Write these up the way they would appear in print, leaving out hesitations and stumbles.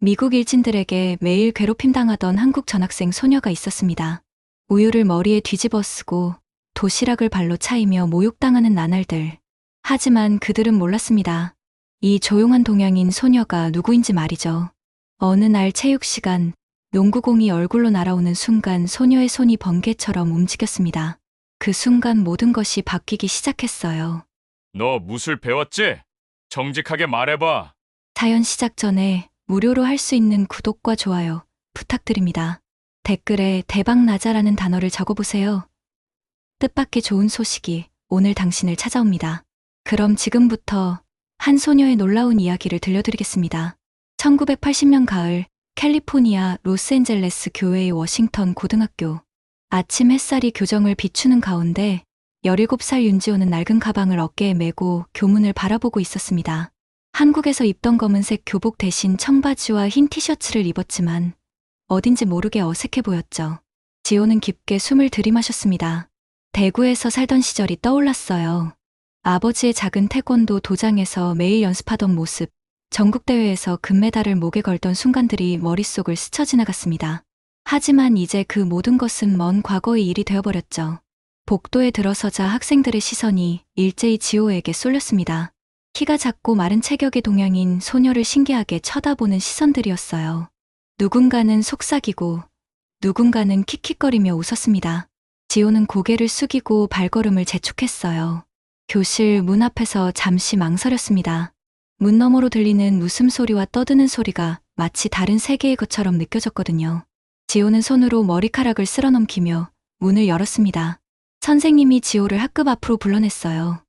미국 일진들에게 매일 괴롭힘당하던 한국 전학생 소녀가 있었습니다. 우유를 머리에 뒤집어 쓰고 도시락을 발로 차이며 모욕당하는 나날들. 하지만 그들은 몰랐습니다. 이 조용한 동양인 소녀가 누구인지 말이죠. 어느 날 체육 시간, 농구공이 얼굴로 날아오는 순간 소녀의 손이 번개처럼 움직였습니다. 그 순간 모든 것이 바뀌기 시작했어요. 너 무술 배웠지? 정직하게 말해봐. 사연 시작 전에 무료로 할 수 있는 구독과 좋아요 부탁드립니다. 댓글에 대박나자라는 단어를 적어보세요. 뜻밖의 좋은 소식이 오늘 당신을 찾아옵니다. 그럼 지금부터 한 소녀의 놀라운 이야기를 들려드리겠습니다. 1980년 가을 캘리포니아 로스앤젤레스 교회의 워싱턴 고등학교. 아침 햇살이 교정을 비추는 가운데 17살 윤지호는 낡은 가방을 어깨에 메고 교문을 바라보고 있었습니다. 한국에서 입던 검은색 교복 대신 청바지와 흰 티셔츠를 입었지만 어딘지 모르게 어색해 보였죠. 지호는 깊게 숨을 들이마셨습니다. 대구에서 살던 시절이 떠올랐어요. 아버지의 작은 태권도 도장에서 매일 연습하던 모습, 전국대회에서 금메달을 목에 걸던 순간들이 머릿속을 스쳐 지나갔습니다. 하지만 이제 그 모든 것은 먼 과거의 일이 되어버렸죠. 복도에 들어서자 학생들의 시선이 일제히 지호에게 쏠렸습니다. 키가 작고 마른 체격의 동양인 소녀를 신기하게 쳐다보는 시선들이었어요. 누군가는 속삭이고 누군가는 킥킥거리며 웃었습니다. 지호는 고개를 숙이고 발걸음을 재촉했어요. 교실 문 앞에서 잠시 망설였습니다. 문 너머로 들리는 웃음소리와 떠드는 소리가 마치 다른 세계의 것처럼 느껴졌거든요. 지호는 손으로 머리카락을 쓸어넘기며 문을 열었습니다. 선생님이 지호를 학급 앞으로 불러냈어요.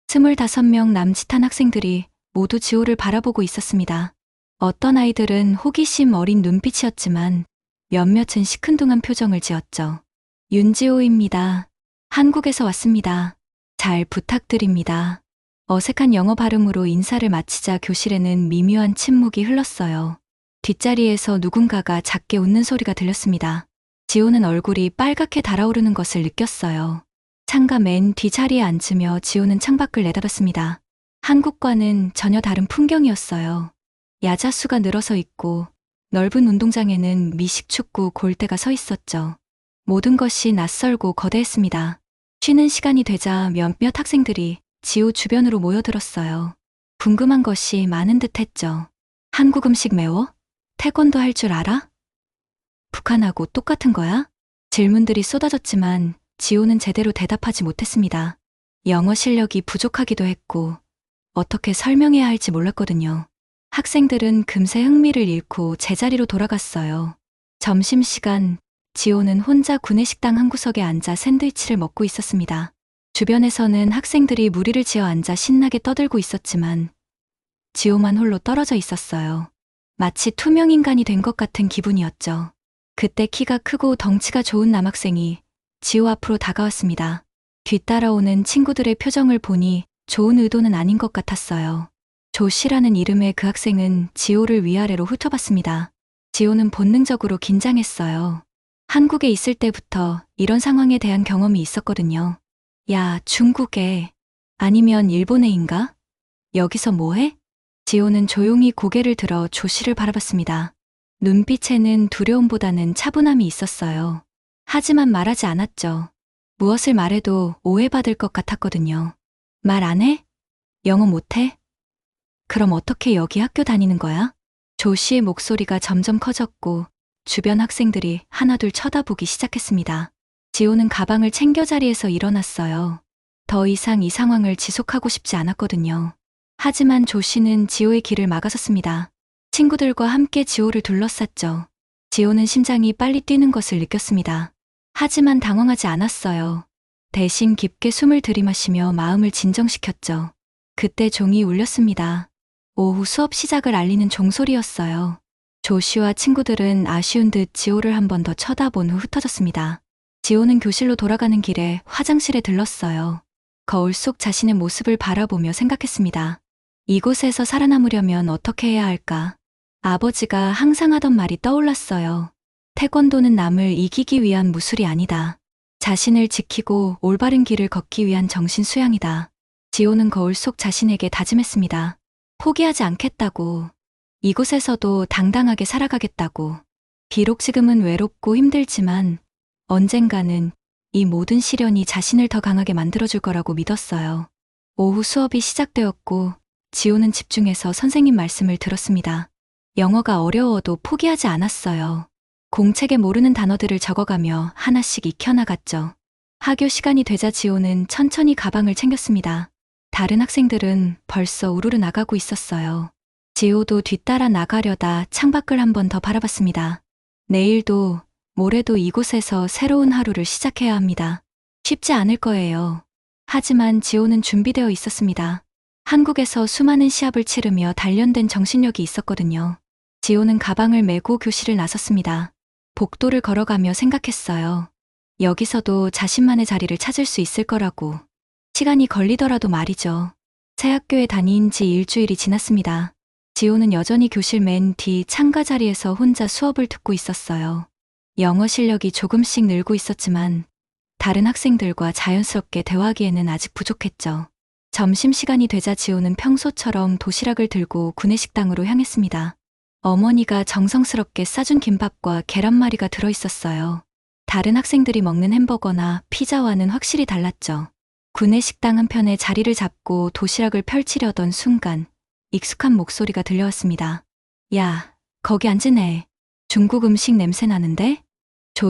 25명 남짓한 학생들이 모두 지호를 바라보고 있었습니다. 어떤 아이들은 호기심 어린 눈빛이었지만 몇몇은 시큰둥한 표정을 지었죠. 윤지호입니다. 한국에서 왔습니다. 잘 부탁드립니다. 어색한 영어 발음으로 인사를 마치자 교실에는 미묘한 침묵이 흘렀어요. 뒷자리에서 누군가가 작게 웃는 소리가 들렸습니다. 지호는 얼굴이 빨갛게 달아오르는 것을 느꼈어요. 창가 맨 뒷자리에 앉으며 지호는 창밖을 내다봤습니다. 한국과는 전혀 다른 풍경이었어요. 야자수가 늘어서 있고 넓은 운동장에는 미식축구 골대가 서 있었죠. 모든 것이 낯설고 거대했습니다. 쉬는 시간이 되자 몇몇 학생들이 지호 주변으로 모여들었어요. 궁금한 것이 많은 듯 했죠. 한국 음식 매워? 태권도 할 줄 알아? 북한하고 똑같은 거야? 질문들이 쏟아졌지만 지호는 제대로 대답하지 못했습니다. 영어 실력이 부족하기도 했고 어떻게 설명해야 할지 몰랐거든요. 학생들은 금세 흥미를 잃고 제자리로 돌아갔어요. 점심시간, 지호는 혼자 구내식당 한 구석에 앉아 샌드위치를 먹고 있었습니다. 주변에서는 학생들이 무리를 지어 앉아 신나게 떠들고 있었지만 지호만 홀로 떨어져 있었어요. 마치 투명인간이 된 것 같은 기분이었죠. 그때 키가 크고 덩치가 좋은 남학생이 지호 앞으로 다가왔습니다. 뒤따라오는 친구들의 표정을 보니 좋은 의도는 아닌 것 같았어요. 조씨라는 이름의 그 학생은 지호를 위아래로 훑어봤습니다. 지호는 본능적으로 긴장했어요. 한국에 있을 때부터 이런 상황에 대한 경험이 있었거든요. 야, 중국에 아니면 일본에인가? 여기서 뭐해? 지호는 조용히 고개를 들어 조씨를 바라봤습니다. 눈빛에는 두려움보다는 차분함이 있었어요. 하지만 말하지 않았죠. 무엇을 말해도 오해받을 것 같았거든요. 말 안 해? 영어 못해? 그럼 어떻게 여기 학교 다니는 거야? 조씨의 목소리가 점점 커졌고 주변 학생들이 하나둘 쳐다보기 시작했습니다. 지호는 가방을 챙겨 자리에서 일어났어요. 더 이상 이 상황을 지속하고 싶지 않았거든요. 하지만 조씨는 지호의 길을 막아섰습니다. 친구들과 함께 지호를 둘러쌌죠. 지호는 심장이 빨리 뛰는 것을 느꼈습니다. 하지만 당황하지 않았어요. 대신 깊게 숨을 들이마시며 마음을 진정시켰죠. 그때 종이 울렸습니다. 오후 수업 시작을 알리는 종소리였어요. 조씨와 친구들은 아쉬운 듯 지호를 한 번 더 쳐다본 후 흩어졌습니다. 지호는 교실로 돌아가는 길에 화장실에 들렀어요. 거울 속 자신의 모습을 바라보며 생각했습니다. 이곳에서 살아남으려면 어떻게 해야 할까? 아버지가 항상 하던 말이 떠올랐어요. 태권도는 남을 이기기 위한 무술이 아니다. 자신을 지키고 올바른 길을 걷기 위한 정신 수양이다. 지호는 거울 속 자신에게 다짐했습니다. 포기하지 않겠다고. 이곳에서도 당당하게 살아가겠다고. 비록 지금은 외롭고 힘들지만 언젠가는 이 모든 시련이 자신을 더 강하게 만들어줄 거라고 믿었어요. 오후 수업이 시작되었고 지호는 집중해서 선생님 말씀을 들었습니다. 영어가 어려워도 포기하지 않았어요. 공책에 모르는 단어들을 적어가며 하나씩 익혀나갔죠. 하교 시간이 되자 지호는 천천히 가방을 챙겼습니다. 다른 학생들은 벌써 우르르 나가고 있었어요. 지호도 뒤따라 나가려다 창밖을 한 번 더 바라봤습니다. 내일도 모레도 이곳에서 새로운 하루를 시작해야 합니다. 쉽지 않을 거예요. 하지만 지호는 준비되어 있었습니다. 한국에서 수많은 시합을 치르며 단련된 정신력이 있었거든요. 지호는 가방을 메고 교실을 나섰습니다. 복도를 걸어가며 생각했어요. 여기서도 자신만의 자리를 찾을 수 있을 거라고. 시간이 걸리더라도 말이죠. 새 학교에 다닌 지 일주일이 지났습니다. 지호는 여전히 교실 맨 뒤 창가 자리에서 혼자 수업을 듣고 있었어요. 영어 실력이 조금씩 늘고 있었지만 다른 학생들과 자연스럽게 대화하기에는 아직 부족했죠. 점심시간이 되자 지호는 평소처럼 도시락을 들고 구내식당으로 향했습니다. 어머니가 정성스럽게 싸준 김밥과 계란말이가 들어있었어요. 다른 학생들이 먹는 햄버거나 피자와는 확실히 달랐죠. 구내식당 한편에 자리를 잡고 도시락을 펼치려던 순간 익숙한 목소리가 들려왔습니다. 야, 거기 앉으네. 중국 음식 냄새 나는데?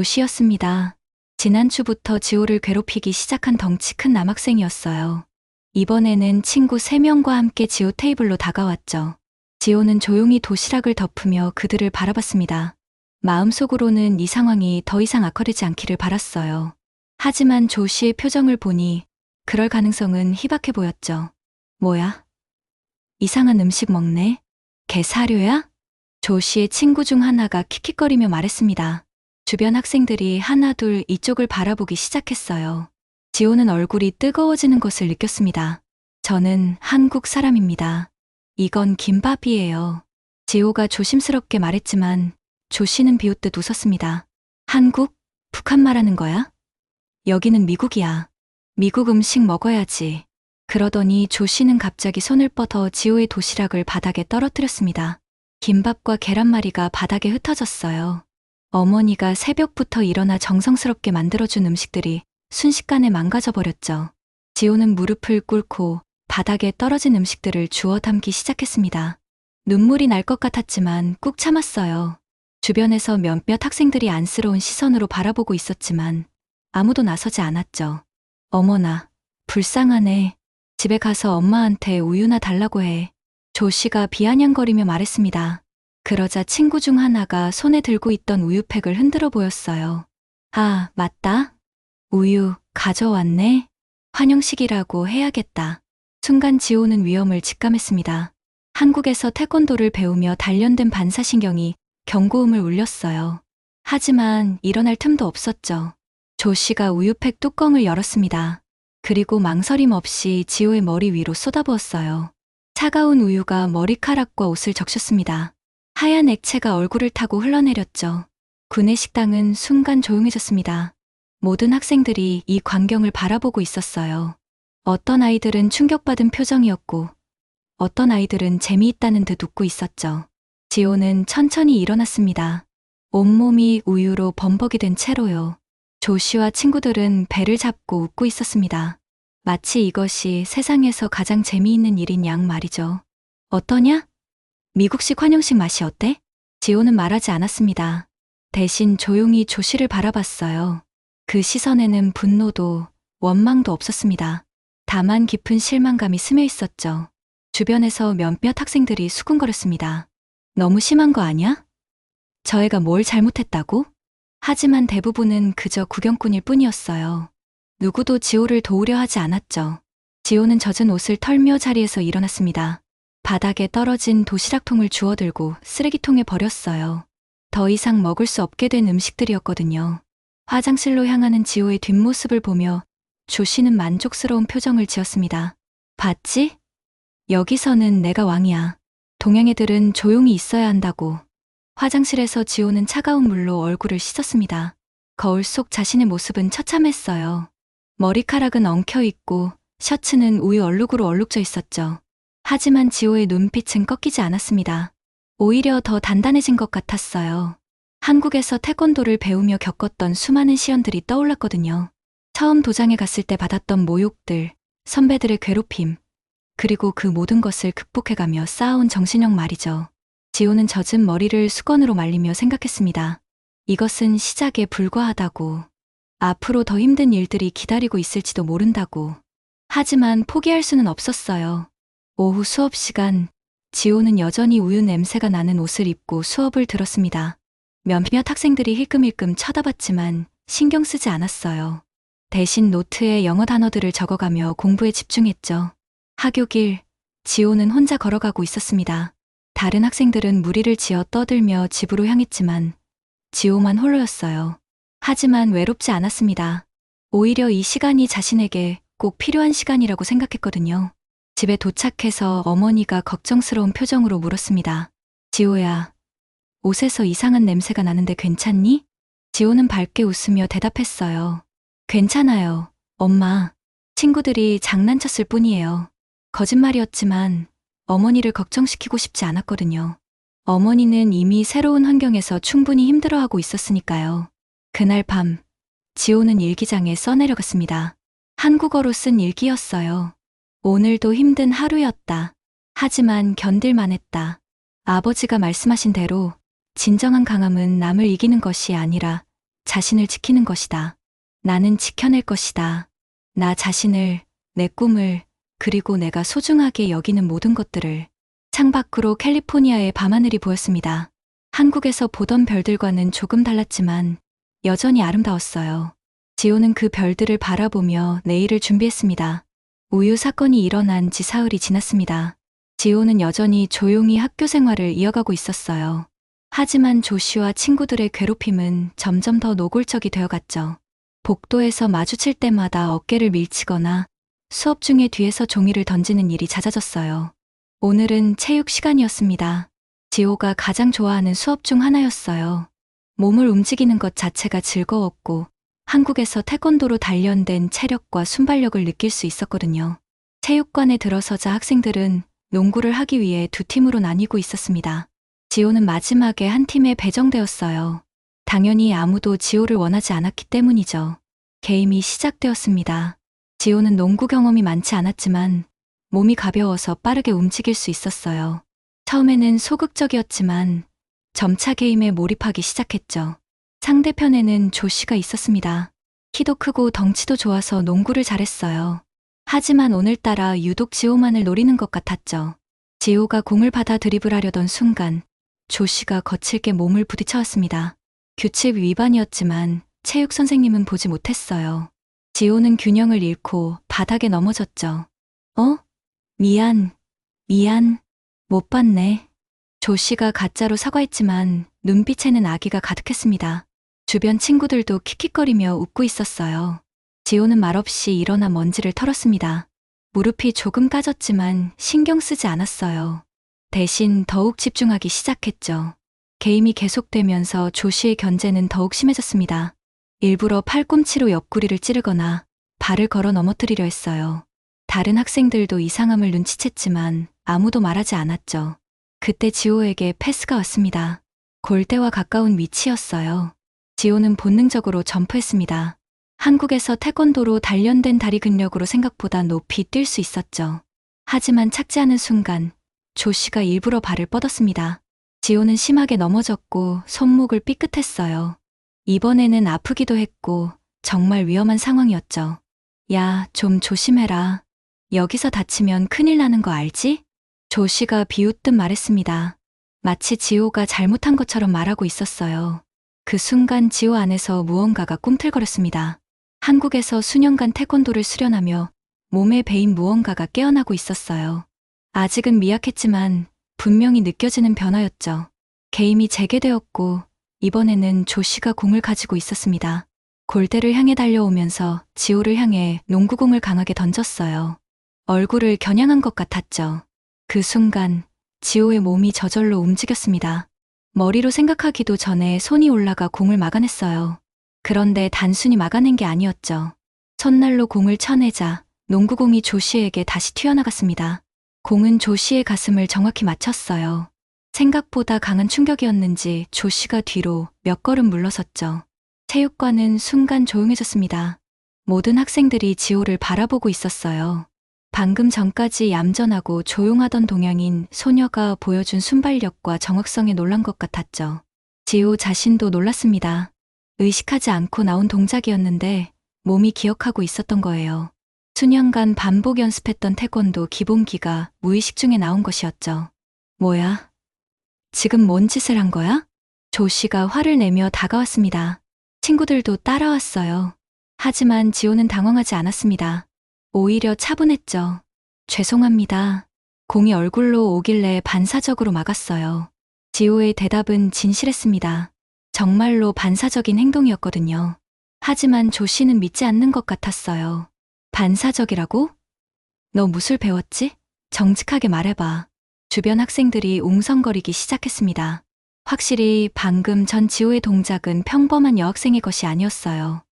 조씨였습니다. 지난주부터 지호를 괴롭히기 시작한 덩치 큰 남학생이었어요. 이번에는 친구 3명과 함께 지호 테이블로 다가왔죠. 지호는 조용히 도시락을 덮으며 그들을 바라봤습니다. 마음속으로는 이 상황이 더 이상 악화되지 않기를 바랐어요. 하지만 조 씨의 표정을 보니 그럴 가능성은 희박해 보였죠. 뭐야? 이상한 음식 먹네? 걔 사료야? 조 씨의 친구 중 하나가 킥킥거리며 말했습니다. 주변 학생들이 하나둘 이쪽을 바라보기 시작했어요. 지호는 얼굴이 뜨거워지는 것을 느꼈습니다. 저는 한국 사람입니다. 이건 김밥이에요. 지호가 조심스럽게 말했지만 조 씨는 비웃듯 웃었습니다. 한국? 북한 말하는 거야? 여기는 미국이야. 미국 음식 먹어야지. 그러더니 조 씨는 갑자기 손을 뻗어 지호의 도시락을 바닥에 떨어뜨렸습니다. 김밥과 계란말이가 바닥에 흩어졌어요. 어머니가 새벽부터 일어나 정성스럽게 만들어준 음식들이 순식간에 망가져버렸죠. 지호는 무릎을 꿇고 바닥에 떨어진 음식들을 주워 담기 시작했습니다. 눈물이 날 것 같았지만 꾹 참았어요. 주변에서 몇몇 학생들이 안쓰러운 시선으로 바라보고 있었지만 아무도 나서지 않았죠. 어머나, 불쌍하네. 집에 가서 엄마한테 우유나 달라고 해. 조 씨가 비아냥거리며 말했습니다. 그러자 친구 중 하나가 손에 들고 있던 우유팩을 흔들어 보였어요. 아, 맞다. 우유 가져왔네. 환영식이라고 해야겠다. 순간 지호는 위험을 직감했습니다. 한국에서 태권도를 배우며 단련된 반사신경이 경고음을 울렸어요. 하지만 일어날 틈도 없었죠. 조 씨가 우유팩 뚜껑을 열었습니다. 그리고 망설임 없이 지호의 머리 위로 쏟아부었어요. 차가운 우유가 머리카락과 옷을 적셨습니다. 하얀 액체가 얼굴을 타고 흘러내렸죠. 구내식당은 순간 조용해졌습니다. 모든 학생들이 이 광경을 바라보고 있었어요. 어떤 아이들은 충격받은 표정이었고 어떤 아이들은 재미있다는 듯 웃고 있었죠. 지호는 천천히 일어났습니다. 온몸이 우유로 범벅이 된 채로요. 조 씨와 친구들은 배를 잡고 웃고 있었습니다. 마치 이것이 세상에서 가장 재미있는 일인 양 말이죠. 어떠냐? 미국식 환영식 맛이 어때? 지호는 말하지 않았습니다. 대신 조용히 조 씨를 바라봤어요. 그 시선에는 분노도 원망도 없었습니다. 다만 깊은 실망감이 스며 있었죠. 주변에서 몇몇 학생들이 수군거렸습니다. 너무 심한 거 아니야? 저 애가 뭘 잘못했다고? 하지만 대부분은 그저 구경꾼일 뿐이었어요. 누구도 지호를 도우려 하지 않았죠. 지호는 젖은 옷을 털며 자리에서 일어났습니다. 바닥에 떨어진 도시락통을 주워들고 쓰레기통에 버렸어요. 더 이상 먹을 수 없게 된 음식들이었거든요. 화장실로 향하는 지호의 뒷모습을 보며 조 씨는 만족스러운 표정을 지었습니다. 봤지? 여기서는 내가 왕이야. 동양 애들은 조용히 있어야 한다고. 화장실에서 지호는 차가운 물로 얼굴을 씻었습니다. 거울 속 자신의 모습은 처참했어요. 머리카락은 엉켜있고 셔츠는 우유 얼룩으로 얼룩져 있었죠. 하지만 지호의 눈빛은 꺾이지 않았습니다. 오히려 더 단단해진 것 같았어요. 한국에서 태권도를 배우며 겪었던 수많은 시련들이 떠올랐거든요. 처음 도장에 갔을 때 받았던 모욕들, 선배들의 괴롭힘, 그리고 그 모든 것을 극복해가며 쌓아온 정신력 말이죠. 지호는 젖은 머리를 수건으로 말리며 생각했습니다. 이것은 시작에 불과하다고. 앞으로 더 힘든 일들이 기다리고 있을지도 모른다고. 하지만 포기할 수는 없었어요. 오후 수업 시간, 지호는 여전히 우유 냄새가 나는 옷을 입고 수업을 들었습니다. 몇몇 학생들이 힐끔힐끔 쳐다봤지만 신경 쓰지 않았어요. 대신 노트에 영어 단어들을 적어가며 공부에 집중했죠. 하교길, 지호는 혼자 걸어가고 있었습니다. 다른 학생들은 무리를 지어 떠들며 집으로 향했지만 지호만 홀로였어요. 하지만 외롭지 않았습니다. 오히려 이 시간이 자신에게 꼭 필요한 시간이라고 생각했거든요. 집에 도착해서 어머니가 걱정스러운 표정으로 물었습니다. 지호야, 옷에서 이상한 냄새가 나는데 괜찮니? 지호는 밝게 웃으며 대답했어요. 괜찮아요, 엄마. 친구들이 장난쳤을 뿐이에요. 거짓말이었지만 어머니를 걱정시키고 싶지 않았거든요. 어머니는 이미 새로운 환경에서 충분히 힘들어하고 있었으니까요. 그날 밤, 지호는 일기장에 써내려갔습니다. 한국어로 쓴 일기였어요. 오늘도 힘든 하루였다. 하지만 견딜만 했다. 아버지가 말씀하신 대로 진정한 강함은 남을 이기는 것이 아니라 자신을 지키는 것이다. 나는 지켜낼 것이다. 나 자신을, 내 꿈을, 그리고 내가 소중하게 여기는 모든 것들을. 창밖으로 캘리포니아의 밤하늘이 보였습니다. 한국에서 보던 별들과는 조금 달랐지만 여전히 아름다웠어요. 지호는 그 별들을 바라보며 내일을 준비했습니다. 우유 사건이 일어난 지 사흘이 지났습니다. 지호는 여전히 조용히 학교 생활을 이어가고 있었어요. 하지만 조씨와 친구들의 괴롭힘은 점점 더 노골적이 되어갔죠. 복도에서 마주칠 때마다 어깨를 밀치거나 수업 중에 뒤에서 종이를 던지는 일이 잦아졌어요. 오늘은 체육 시간이었습니다. 지호가 가장 좋아하는 수업 중 하나였어요. 몸을 움직이는 것 자체가 즐거웠고 한국에서 태권도로 단련된 체력과 순발력을 느낄 수 있었거든요. 체육관에 들어서자 학생들은 농구를 하기 위해 두 팀으로 나뉘고 있었습니다. 지호는 마지막에 한 팀에 배정되었어요. 당연히 아무도 지호를 원하지 않았기 때문이죠. 게임이 시작되었습니다. 지호는 농구 경험이 많지 않았지만 몸이 가벼워서 빠르게 움직일 수 있었어요. 처음에는 소극적이었지만 점차 게임에 몰입하기 시작했죠. 상대편에는 조씨가 있었습니다. 키도 크고 덩치도 좋아서 농구를 잘했어요. 하지만 오늘따라 유독 지호만을 노리는 것 같았죠. 지호가 공을 받아 드리블하려던 순간 조씨가 거칠게 몸을 부딪혀왔습니다. 규칙 위반이었지만 체육 선생님은 보지 못했어요. 지호는 균형을 잃고 바닥에 넘어졌죠. 미안, 못 봤네. 조씨가 가짜로 사과했지만 눈빛에는 악의가 가득했습니다. 주변 친구들도 킥킥거리며 웃고 있었어요. 지호는 말없이 일어나 먼지를 털었습니다. 무릎이 조금 까졌지만 신경 쓰지 않았어요. 대신 더욱 집중하기 시작했죠. 게임이 계속되면서 조씨의 견제는 더욱 심해졌습니다. 일부러 팔꿈치로 옆구리를 찌르거나 발을 걸어 넘어뜨리려 했어요. 다른 학생들도 이상함을 눈치챘지만 아무도 말하지 않았죠. 그때 지호에게 패스가 왔습니다. 골대와 가까운 위치였어요. 지호는 본능적으로 점프했습니다. 한국에서 태권도로 단련된 다리 근력으로 생각보다 높이 뛸 수 있었죠. 하지만 착지하는 순간 조씨가 일부러 발을 뻗었습니다. 지호는 심하게 넘어졌고 손목을 삐끗했어요. 이번에는 아프기도 했고 정말 위험한 상황이었죠. 야, 좀 조심해라. 여기서 다치면 큰일 나는 거 알지? 조씨가 비웃듯 말했습니다. 마치 지호가 잘못한 것처럼 말하고 있었어요. 그 순간 지호 안에서 무언가가 꿈틀거렸습니다. 한국에서 수년간 태권도를 수련하며 몸에 배인 무언가가 깨어나고 있었어요. 아직은 미약했지만 분명히 느껴지는 변화였죠. 게임이 재개되었고 이번에는 조씨가 공을 가지고 있었습니다. 골대를 향해 달려오면서 지호를 향해 농구공을 강하게 던졌어요. 얼굴을 겨냥한 것 같았죠. 그 순간 지호의 몸이 저절로 움직였습니다. 머리로 생각하기도 전에 손이 올라가 공을 막아냈어요. 그런데 단순히 막아낸 게 아니었죠. 첫날로 공을 쳐내자 농구공이 조씨에게 다시 튀어나갔습니다. 공은 조씨의 가슴을 정확히 맞췄어요. 생각보다 강한 충격이었는지 조 씨가 뒤로 몇 걸음 물러섰죠. 체육관은 순간 조용해졌습니다. 모든 학생들이 지호를 바라보고 있었어요. 방금 전까지 얌전하고 조용하던 동양인 소녀가 보여준 순발력과 정확성에 놀란 것 같았죠. 지호 자신도 놀랐습니다. 의식하지 않고 나온 동작이었는데 몸이 기억하고 있었던 거예요. 수년간 반복 연습했던 태권도 기본기가 무의식 중에 나온 것이었죠. 뭐야? 지금 뭔 짓을 한 거야? 조 씨가 화를 내며 다가왔습니다. 친구들도 따라왔어요. 하지만 지호는 당황하지 않았습니다. 오히려 차분했죠. 죄송합니다. 공이 얼굴로 오길래 반사적으로 막았어요. 지호의 대답은 진실했습니다. 정말로 반사적인 행동이었거든요. 하지만 조 씨는 믿지 않는 것 같았어요. 반사적이라고? 너 무술 배웠지? 정직하게 말해봐. 주변 학생들이 웅성거리기 시작했습니다. 확실히 방금 전 지호의 동작은 평범한 여학생의 것이 아니었어요.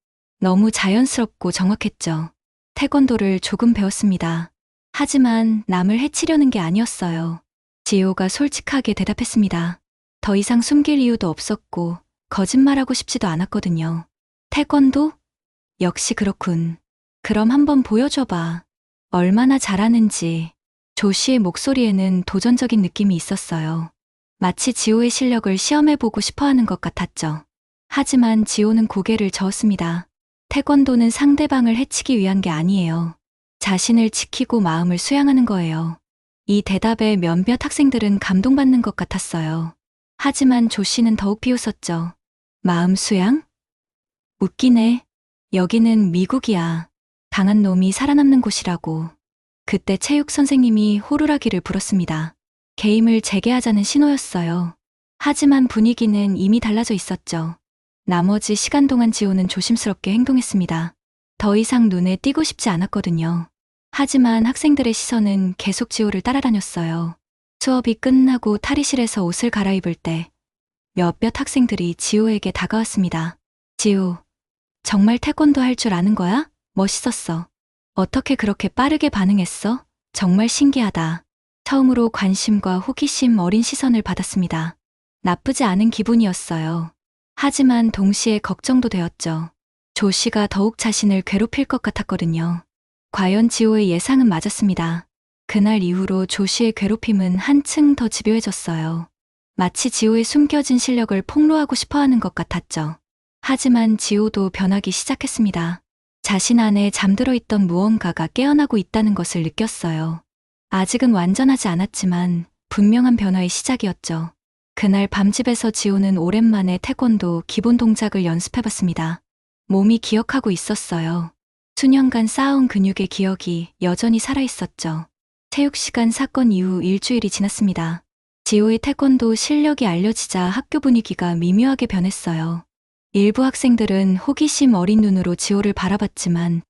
너무 자연스럽고 정확했죠. 태권도를 조금 배웠습니다. 하지만 남을 해치려는 게 아니었어요. 지호가 솔직하게 대답했습니다. 더 이상 숨길 이유도 없었고 거짓말하고 싶지도 않았거든요. 태권도? 역시 그렇군. 그럼 한번 보여줘봐. 얼마나 잘하는지. 조 씨의 목소리에는 도전적인 느낌이 있었어요. 마치 지호의 실력을 시험해보고 싶어하는 것 같았죠. 하지만 지호는 고개를 저었습니다. 태권도는 상대방을 해치기 위한 게 아니에요. 자신을 지키고 마음을 수양하는 거예요. 이 대답에 몇몇 학생들은 감동받는 것 같았어요. 하지만 조 씨는 더욱 비웃었죠. 마음 수양? 웃기네. 여기는 미국이야. 강한 놈이 살아남는 곳이라고. 그때 체육 선생님이 호루라기를 불었습니다. 게임을 재개하자는 신호였어요. 하지만 분위기는 이미 달라져 있었죠. 나머지 시간 동안 지호는 조심스럽게 행동했습니다. 더 이상 눈에 띄고 싶지 않았거든요. 하지만 학생들의 시선은 계속 지호를 따라다녔어요. 수업이 끝나고 탈의실에서 옷을 갈아입을 때 몇몇 학생들이 지호에게 다가왔습니다. 지호, 정말 태권도 할 줄 아는 거야? 멋있었어. 어떻게 그렇게 빠르게 반응했어? 정말 신기하다. 처음으로 관심과 호기심 어린 시선을 받았습니다. 나쁘지 않은 기분이었어요. 하지만 동시에 걱정도 되었죠. 조 씨가 더욱 자신을 괴롭힐 것 같았거든요. 과연 지호의 예상은 맞았습니다. 그날 이후로 조 씨의 괴롭힘은 한층 더 집요해졌어요. 마치 지호의 숨겨진 실력을 폭로하고 싶어하는 것 같았죠. 하지만 지호도 변하기 시작했습니다. 자신 안에 잠들어 있던 무언가가 깨어나고 있다는 것을 느꼈어요. 아직은 완전하지 않았지만 분명한 변화의 시작이었죠. 그날 밤집에서 지호는 오랜만에 태권도 기본 동작을 연습해봤습니다. 몸이 기억하고 있었어요. 수년간 쌓아온 근육의 기억이 여전히 살아있었죠. 체육시간 사건 이후 일주일이 지났습니다. 지호의 태권도 실력이 알려지자 학교 분위기가 미묘하게 변했어요. 일부 학생들은 호기심 어린 눈으로 지호를 바라봤지만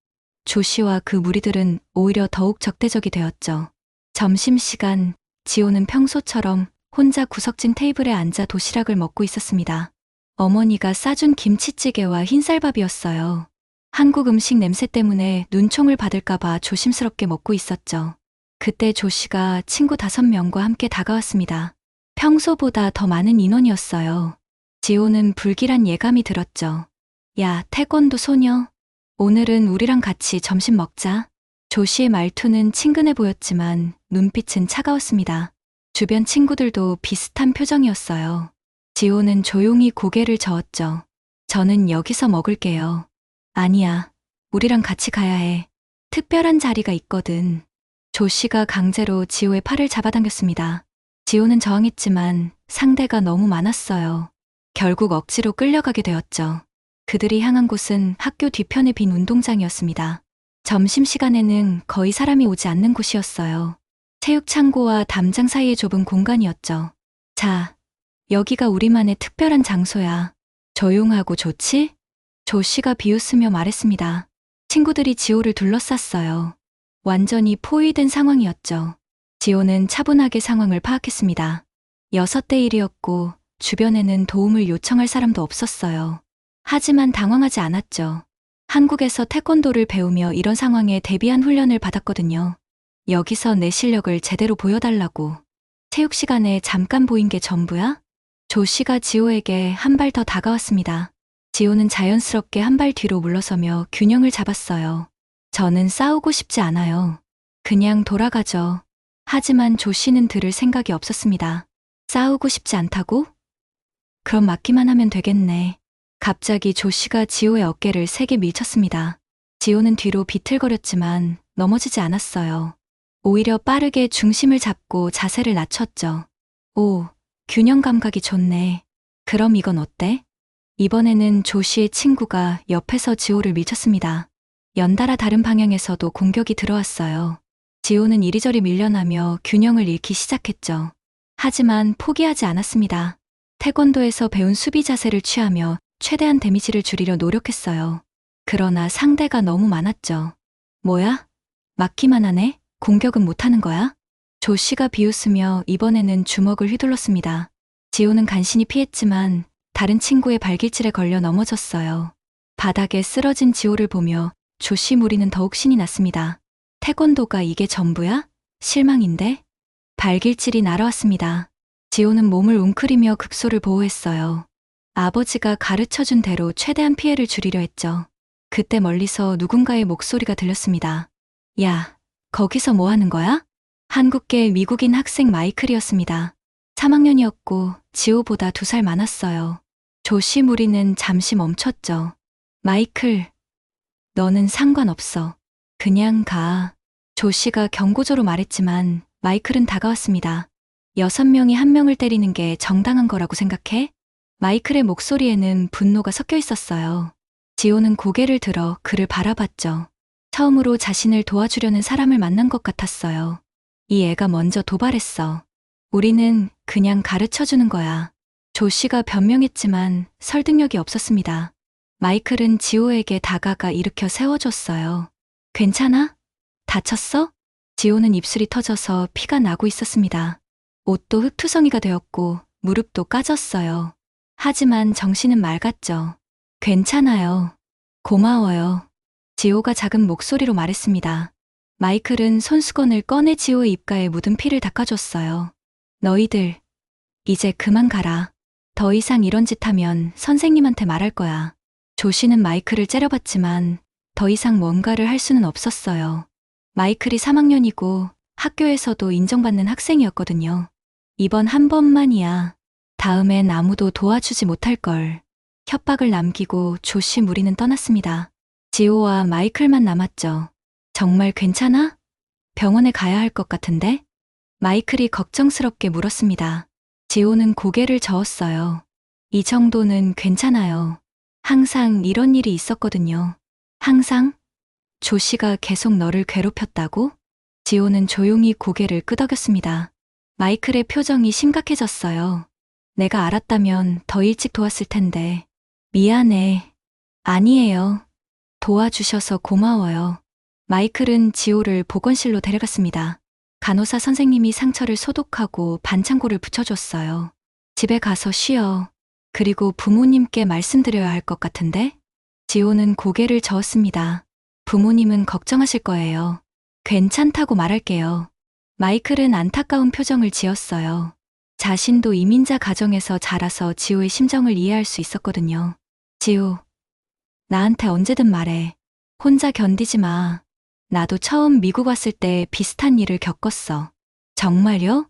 조 씨와 그 무리들은 오히려 더욱 적대적이 되었죠. 점심시간, 지호는 평소처럼 혼자 구석진 테이블에 앉아 도시락을 먹고 있었습니다. 어머니가 싸준 김치찌개와 흰쌀밥이었어요. 한국 음식 냄새 때문에 눈총을 받을까봐 조심스럽게 먹고 있었죠. 그때 조 씨가 친구 5명과 함께 다가왔습니다. 평소보다 더 많은 인원이었어요. 지호는 불길한 예감이 들었죠. 야, 태권도 소녀. 오늘은 우리랑 같이 점심 먹자. 조 씨의 말투는 친근해 보였지만 눈빛은 차가웠습니다. 주변 친구들도 비슷한 표정이었어요. 지호는 조용히 고개를 저었죠. 저는 여기서 먹을게요. 아니야, 우리랑 같이 가야 해. 특별한 자리가 있거든. 조 씨가 강제로 지호의 팔을 잡아당겼습니다. 지호는 저항했지만 상대가 너무 많았어요. 결국 억지로 끌려가게 되었죠. 그들이 향한 곳은 학교 뒤편의 빈 운동장이었습니다. 점심시간에는 거의 사람이 오지 않는 곳이었어요. 체육창고와 담장 사이의 좁은 공간이었죠. 자, 여기가 우리만의 특별한 장소야. 조용하고 좋지? 조 씨가 비웃으며 말했습니다. 친구들이 지호를 둘러쌌어요. 완전히 포위된 상황이었죠. 지호는 차분하게 상황을 파악했습니다. 6대 1이었고 주변에는 도움을 요청할 사람도 없었어요. 하지만 당황하지 않았죠. 한국에서 태권도를 배우며 이런 상황에 대비한 훈련을 받았거든요. 여기서 내 실력을 제대로 보여달라고. 체육 시간에 잠깐 보인 게 전부야? 조 씨가 지호에게 한 발 더 다가왔습니다. 지호는 자연스럽게 한 발 뒤로 물러서며 균형을 잡았어요. 저는 싸우고 싶지 않아요. 그냥 돌아가죠. 하지만 조 씨는 들을 생각이 없었습니다. 싸우고 싶지 않다고? 그럼 맞기만 하면 되겠네. 갑자기 조 씨가 지호의 어깨를 세게 밀쳤습니다. 지호는 뒤로 비틀거렸지만 넘어지지 않았어요. 오히려 빠르게 중심을 잡고 자세를 낮췄죠. 오, 균형 감각이 좋네. 그럼 이건 어때? 이번에는 조 씨의 친구가 옆에서 지호를 밀쳤습니다. 연달아 다른 방향에서도 공격이 들어왔어요. 지호는 이리저리 밀려나며 균형을 잃기 시작했죠. 하지만 포기하지 않았습니다. 태권도에서 배운 수비 자세를 취하며 최대한 데미지를 줄이려 노력했어요. 그러나 상대가 너무 많았죠. 뭐야? 막기만 하네? 공격은 못하는 거야? 조 씨가 비웃으며 이번에는 주먹을 휘둘렀습니다. 지호는 간신히 피했지만 다른 친구의 발길질에 걸려 넘어졌어요. 바닥에 쓰러진 지호를 보며 조 씨 무리는 더욱 신이 났습니다. 태권도가 이게 전부야? 실망인데? 발길질이 날아왔습니다. 지호는 몸을 웅크리며 극소를 보호했어요. 아버지가 가르쳐준 대로 최대한 피해를 줄이려 했죠. 그때 멀리서 누군가의 목소리가 들렸습니다. 야, 거기서 뭐 하는 거야? 한국계 미국인 학생 마이클이었습니다. 3학년이었고 지호보다 2살 많았어요. 조 씨 무리는 잠시 멈췄죠. 마이클, 너는 상관없어. 그냥 가. 조 씨가 경고조로 말했지만 마이클은 다가왔습니다. 6명이 1명을 때리는 게 정당한 거라고 생각해? 마이클의 목소리에는 분노가 섞여 있었어요. 지호는 고개를 들어 그를 바라봤죠. 처음으로 자신을 도와주려는 사람을 만난 것 같았어요. 이 애가 먼저 도발했어. 우리는 그냥 가르쳐주는 거야. 조 씨가 변명했지만 설득력이 없었습니다. 마이클은 지호에게 다가가 일으켜 세워줬어요. 괜찮아? 다쳤어? 지호는 입술이 터져서 피가 나고 있었습니다. 옷도 흙투성이가 되었고 무릎도 까졌어요. 하지만 정신은 맑았죠. 괜찮아요. 고마워요. 지호가 작은 목소리로 말했습니다. 마이클은 손수건을 꺼내 지호의 입가에 묻은 피를 닦아줬어요. 너희들, 이제 그만 가라. 더 이상 이런 짓 하면 선생님한테 말할 거야. 조 씨는 마이클을 째려봤지만 더 이상 뭔가를 할 수는 없었어요. 마이클이 3학년이고 학교에서도 인정받는 학생이었거든요. 이번 한 번만이야. 다음엔 아무도 도와주지 못할걸. 협박을 남기고 조 씨 무리는 떠났습니다. 지호와 마이클만 남았죠. 정말 괜찮아? 병원에 가야 할 것 같은데? 마이클이 걱정스럽게 물었습니다. 지호는 고개를 저었어요. 이 정도는 괜찮아요. 항상 이런 일이 있었거든요. 항상? 조 씨가 계속 너를 괴롭혔다고? 지호는 조용히 고개를 끄덕였습니다. 마이클의 표정이 심각해졌어요. 내가 알았다면 더 일찍 도왔을 텐데. 미안해. 아니에요. 도와주셔서 고마워요. 마이클은 지호를 보건실로 데려갔습니다. 간호사 선생님이 상처를 소독하고 반창고를 붙여줬어요. 집에 가서 쉬어. 그리고 부모님께 말씀드려야 할 것 같은데? 지호는 고개를 저었습니다. 부모님은 걱정하실 거예요. 괜찮다고 말할게요. 마이클은 안타까운 표정을 지었어요. 자신도 이민자 가정에서 자라서 지호의 심정을 이해할 수 있었거든요. 지호, 나한테 언제든 말해. 혼자 견디지 마. 나도 처음 미국 왔을 때 비슷한 일을 겪었어. 정말요?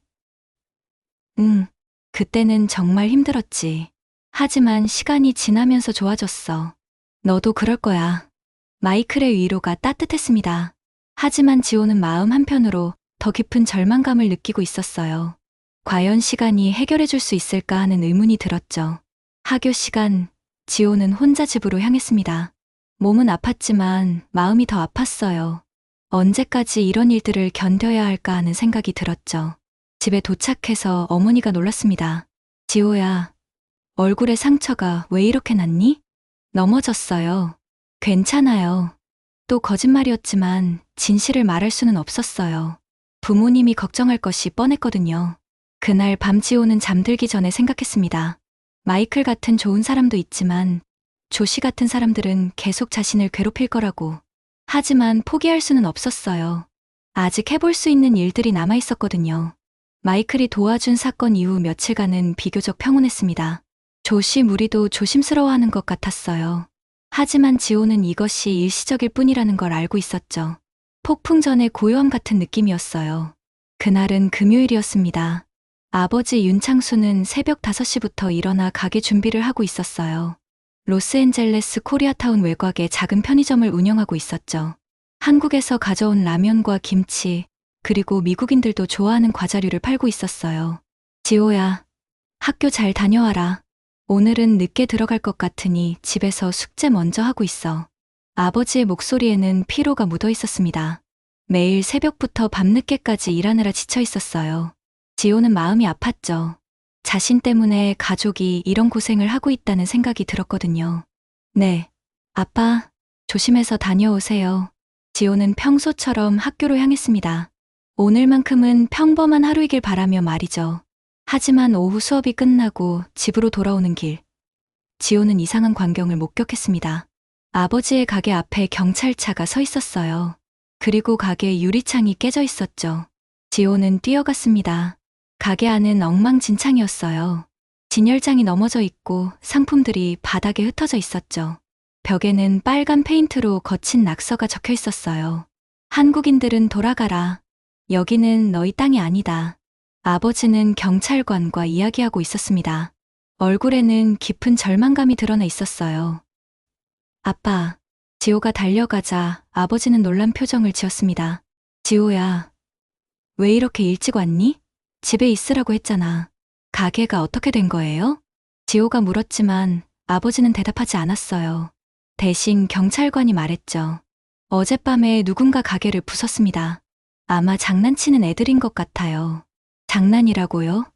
응, 그때는 정말 힘들었지. 하지만 시간이 지나면서 좋아졌어. 너도 그럴 거야. 마이클의 위로가 따뜻했습니다. 하지만 지호는 마음 한편으로 더 깊은 절망감을 느끼고 있었어요. 과연 시간이 해결해 줄 수 있을까 하는 의문이 들었죠. 하교 시간, 지호는 혼자 집으로 향했습니다. 몸은 아팠지만 마음이 더 아팠어요. 언제까지 이런 일들을 견뎌야 할까 하는 생각이 들었죠. 집에 도착해서 어머니가 놀랐습니다. 지호야, 얼굴에 상처가 왜 이렇게 났니? 넘어졌어요. 괜찮아요. 또 거짓말이었지만 진실을 말할 수는 없었어요. 부모님이 걱정할 것이 뻔했거든요. 그날 밤 지호는 잠들기 전에 생각했습니다. 마이클 같은 좋은 사람도 있지만 조 씨 같은 사람들은 계속 자신을 괴롭힐 거라고. 하지만 포기할 수는 없었어요. 아직 해볼 수 있는 일들이 남아 있었거든요. 마이클이 도와준 사건 이후 며칠간은 비교적 평온했습니다. 조씨 무리도 조심스러워하는 것 같았어요. 하지만 지호는 이것이 일시적일 뿐이라는 걸 알고 있었죠. 폭풍 전의 고요함 같은 느낌이었어요. 그날은 금요일이었습니다. 아버지 윤창수는 새벽 5시부터 일어나 가게 준비를 하고 있었어요. 로스앤젤레스 코리아타운 외곽에 작은 편의점을 운영하고 있었죠. 한국에서 가져온 라면과 김치, 그리고 미국인들도 좋아하는 과자류를 팔고 있었어요. 지호야, 학교 잘 다녀와라. 오늘은 늦게 들어갈 것 같으니 집에서 숙제 먼저 하고 있어. 아버지의 목소리에는 피로가 묻어 있었습니다. 매일 새벽부터 밤늦게까지 일하느라 지쳐 있었어요. 지호는 마음이 아팠죠. 자신 때문에 가족이 이런 고생을 하고 있다는 생각이 들었거든요. 네, 아빠, 조심해서 다녀오세요. 지호는 평소처럼 학교로 향했습니다. 오늘만큼은 평범한 하루이길 바라며 말이죠. 하지만 오후 수업이 끝나고 집으로 돌아오는 길, 지호는 이상한 광경을 목격했습니다. 아버지의 가게 앞에 경찰차가 서 있었어요. 그리고 가게 유리창이 깨져 있었죠. 지호는 뛰어갔습니다. 가게 안은 엉망진창이었어요. 진열장이 넘어져 있고 상품들이 바닥에 흩어져 있었죠. 벽에는 빨간 페인트로 거친 낙서가 적혀 있었어요. 한국인들은 돌아가라. 여기는 너희 땅이 아니다. 아버지는 경찰관과 이야기하고 있었습니다. 얼굴에는 깊은 절망감이 드러나 있었어요. 아빠, 지호가 달려가자 아버지는 놀란 표정을 지었습니다. 지호야, 왜 이렇게 일찍 왔니? 집에 있으라고 했잖아. 가게가 어떻게 된 거예요? 지호가 물었지만 아버지는 대답하지 않았어요. 대신 경찰관이 말했죠. 어젯밤에 누군가 가게를 부쉈습니다. 아마 장난치는 애들인 것 같아요. 장난이라고요?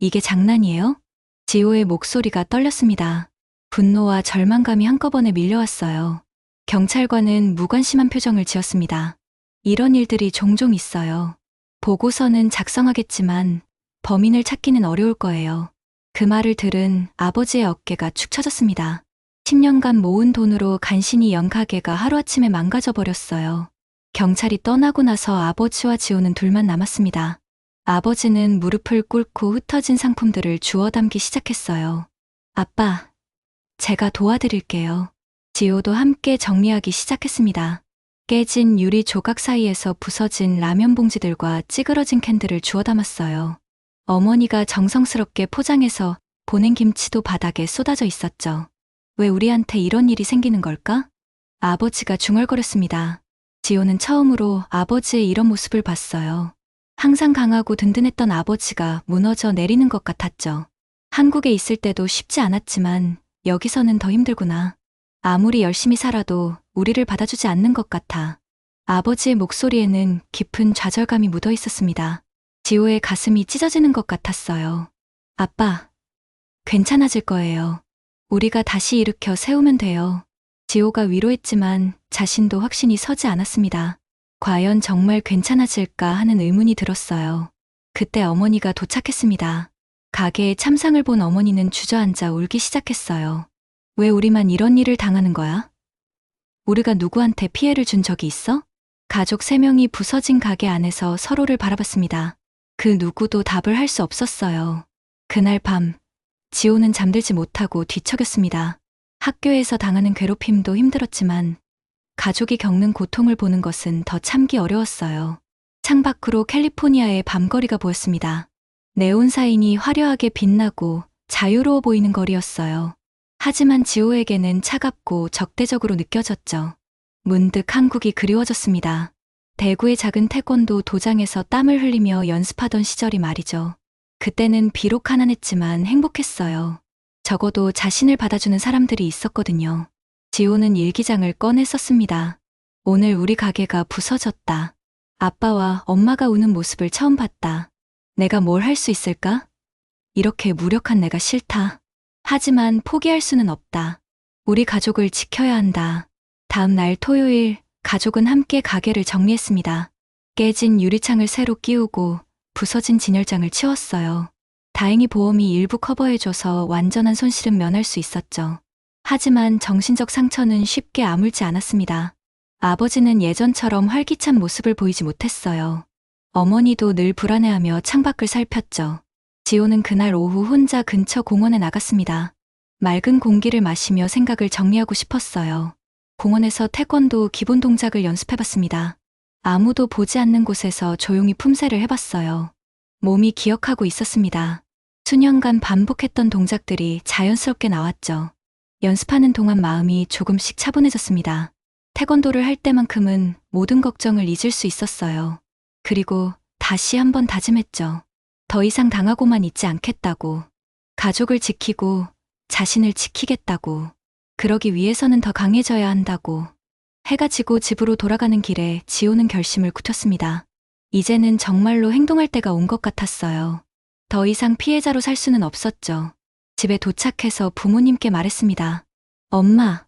이게 장난이에요? 지호의 목소리가 떨렸습니다. 분노와 절망감이 한꺼번에 밀려왔어요. 경찰관은 무관심한 표정을 지었습니다. 이런 일들이 종종 있어요. 보고서는 작성하겠지만 범인을 찾기는 어려울 거예요. 그 말을 들은 아버지의 어깨가 축 처졌습니다. 10년간 모은 돈으로 간신히 연 가게가 하루아침에 망가져 버렸어요. 경찰이 떠나고 나서 아버지와 지호는 둘만 남았습니다. 아버지는 무릎을 꿇고 흩어진 상품들을 주워 담기 시작했어요. 아빠, 제가 도와드릴게요. 지호도 함께 정리하기 시작했습니다. 깨진 유리 조각 사이에서 부서진 라면 봉지들과 찌그러진 캔들을 주워 담았어요. 어머니가 정성스럽게 포장해서 보낸 김치도 바닥에 쏟아져 있었죠. 왜 우리한테 이런 일이 생기는 걸까? 아버지가 중얼거렸습니다. 지호는 처음으로 아버지의 이런 모습을 봤어요. 항상 강하고 든든했던 아버지가 무너져 내리는 것 같았죠. 한국에 있을 때도 쉽지 않았지만 여기서는 더 힘들구나. 아무리 열심히 살아도 우리를 받아주지 않는 것 같아. 아버지의 목소리에는 깊은 좌절감이 묻어 있었습니다. 지호의 가슴이 찢어지는 것 같았어요. 아빠, 괜찮아질 거예요. 우리가 다시 일으켜 세우면 돼요. 지호가 위로했지만 자신도 확신이 서지 않았습니다. 과연 정말 괜찮아질까 하는 의문이 들었어요. 그때 어머니가 도착했습니다. 가게에 참상을 본 어머니는 주저앉아 울기 시작했어요. 왜 우리만 이런 일을 당하는 거야? 우리가 누구한테 피해를 준 적이 있어? 가족 3명이 부서진 가게 안에서 서로를 바라봤습니다. 그 누구도 답을 할 수 없었어요. 그날 밤, 지호는 잠들지 못하고 뒤척였습니다. 학교에서 당하는 괴롭힘도 힘들었지만 가족이 겪는 고통을 보는 것은 더 참기 어려웠어요. 창밖으로 캘리포니아의 밤거리가 보였습니다. 네온사인이 화려하게 빛나고 자유로워 보이는 거리였어요. 하지만 지호에게는 차갑고 적대적으로 느껴졌죠. 문득 한국이 그리워졌습니다. 대구의 작은 태권도 도장에서 땀을 흘리며 연습하던 시절이 말이죠. 그때는 비록 가난했지만 행복했어요. 적어도 자신을 받아주는 사람들이 있었거든요. 지호는 일기장을 꺼내 썼습니다. 오늘 우리 가게가 부서졌다. 아빠와 엄마가 우는 모습을 처음 봤다. 내가 뭘 할 수 있을까? 이렇게 무력한 내가 싫다. 하지만 포기할 수는 없다. 우리 가족을 지켜야 한다. 다음 날 토요일, 가족은 함께 가게를 정리했습니다. 깨진 유리창을 새로 끼우고 부서진 진열장을 치웠어요. 다행히 보험이 일부 커버해줘서 완전한 손실은 면할 수 있었죠. 하지만 정신적 상처는 쉽게 아물지 않았습니다. 아버지는 예전처럼 활기찬 모습을 보이지 못했어요. 어머니도 늘 불안해하며 창밖을 살폈죠. 지호는 그날 오후 혼자 근처 공원에 나갔습니다. 맑은 공기를 마시며 생각을 정리하고 싶었어요. 공원에서 태권도 기본 동작을 연습해봤습니다. 아무도 보지 않는 곳에서 조용히 품새를 해봤어요. 몸이 기억하고 있었습니다. 수년간 반복했던 동작들이 자연스럽게 나왔죠. 연습하는 동안 마음이 조금씩 차분해졌습니다. 태권도를 할 때만큼은 모든 걱정을 잊을 수 있었어요. 그리고 다시 한번 다짐했죠. 더 이상 당하고만 있지 않겠다고. 가족을 지키고 자신을 지키겠다고. 그러기 위해서는 더 강해져야 한다고. 해가 지고 집으로 돌아가는 길에 지호는 결심을 굳혔습니다. 이제는 정말로 행동할 때가 온 것 같았어요. 더 이상 피해자로 살 수는 없었죠. 집에 도착해서 부모님께 말했습니다. 엄마,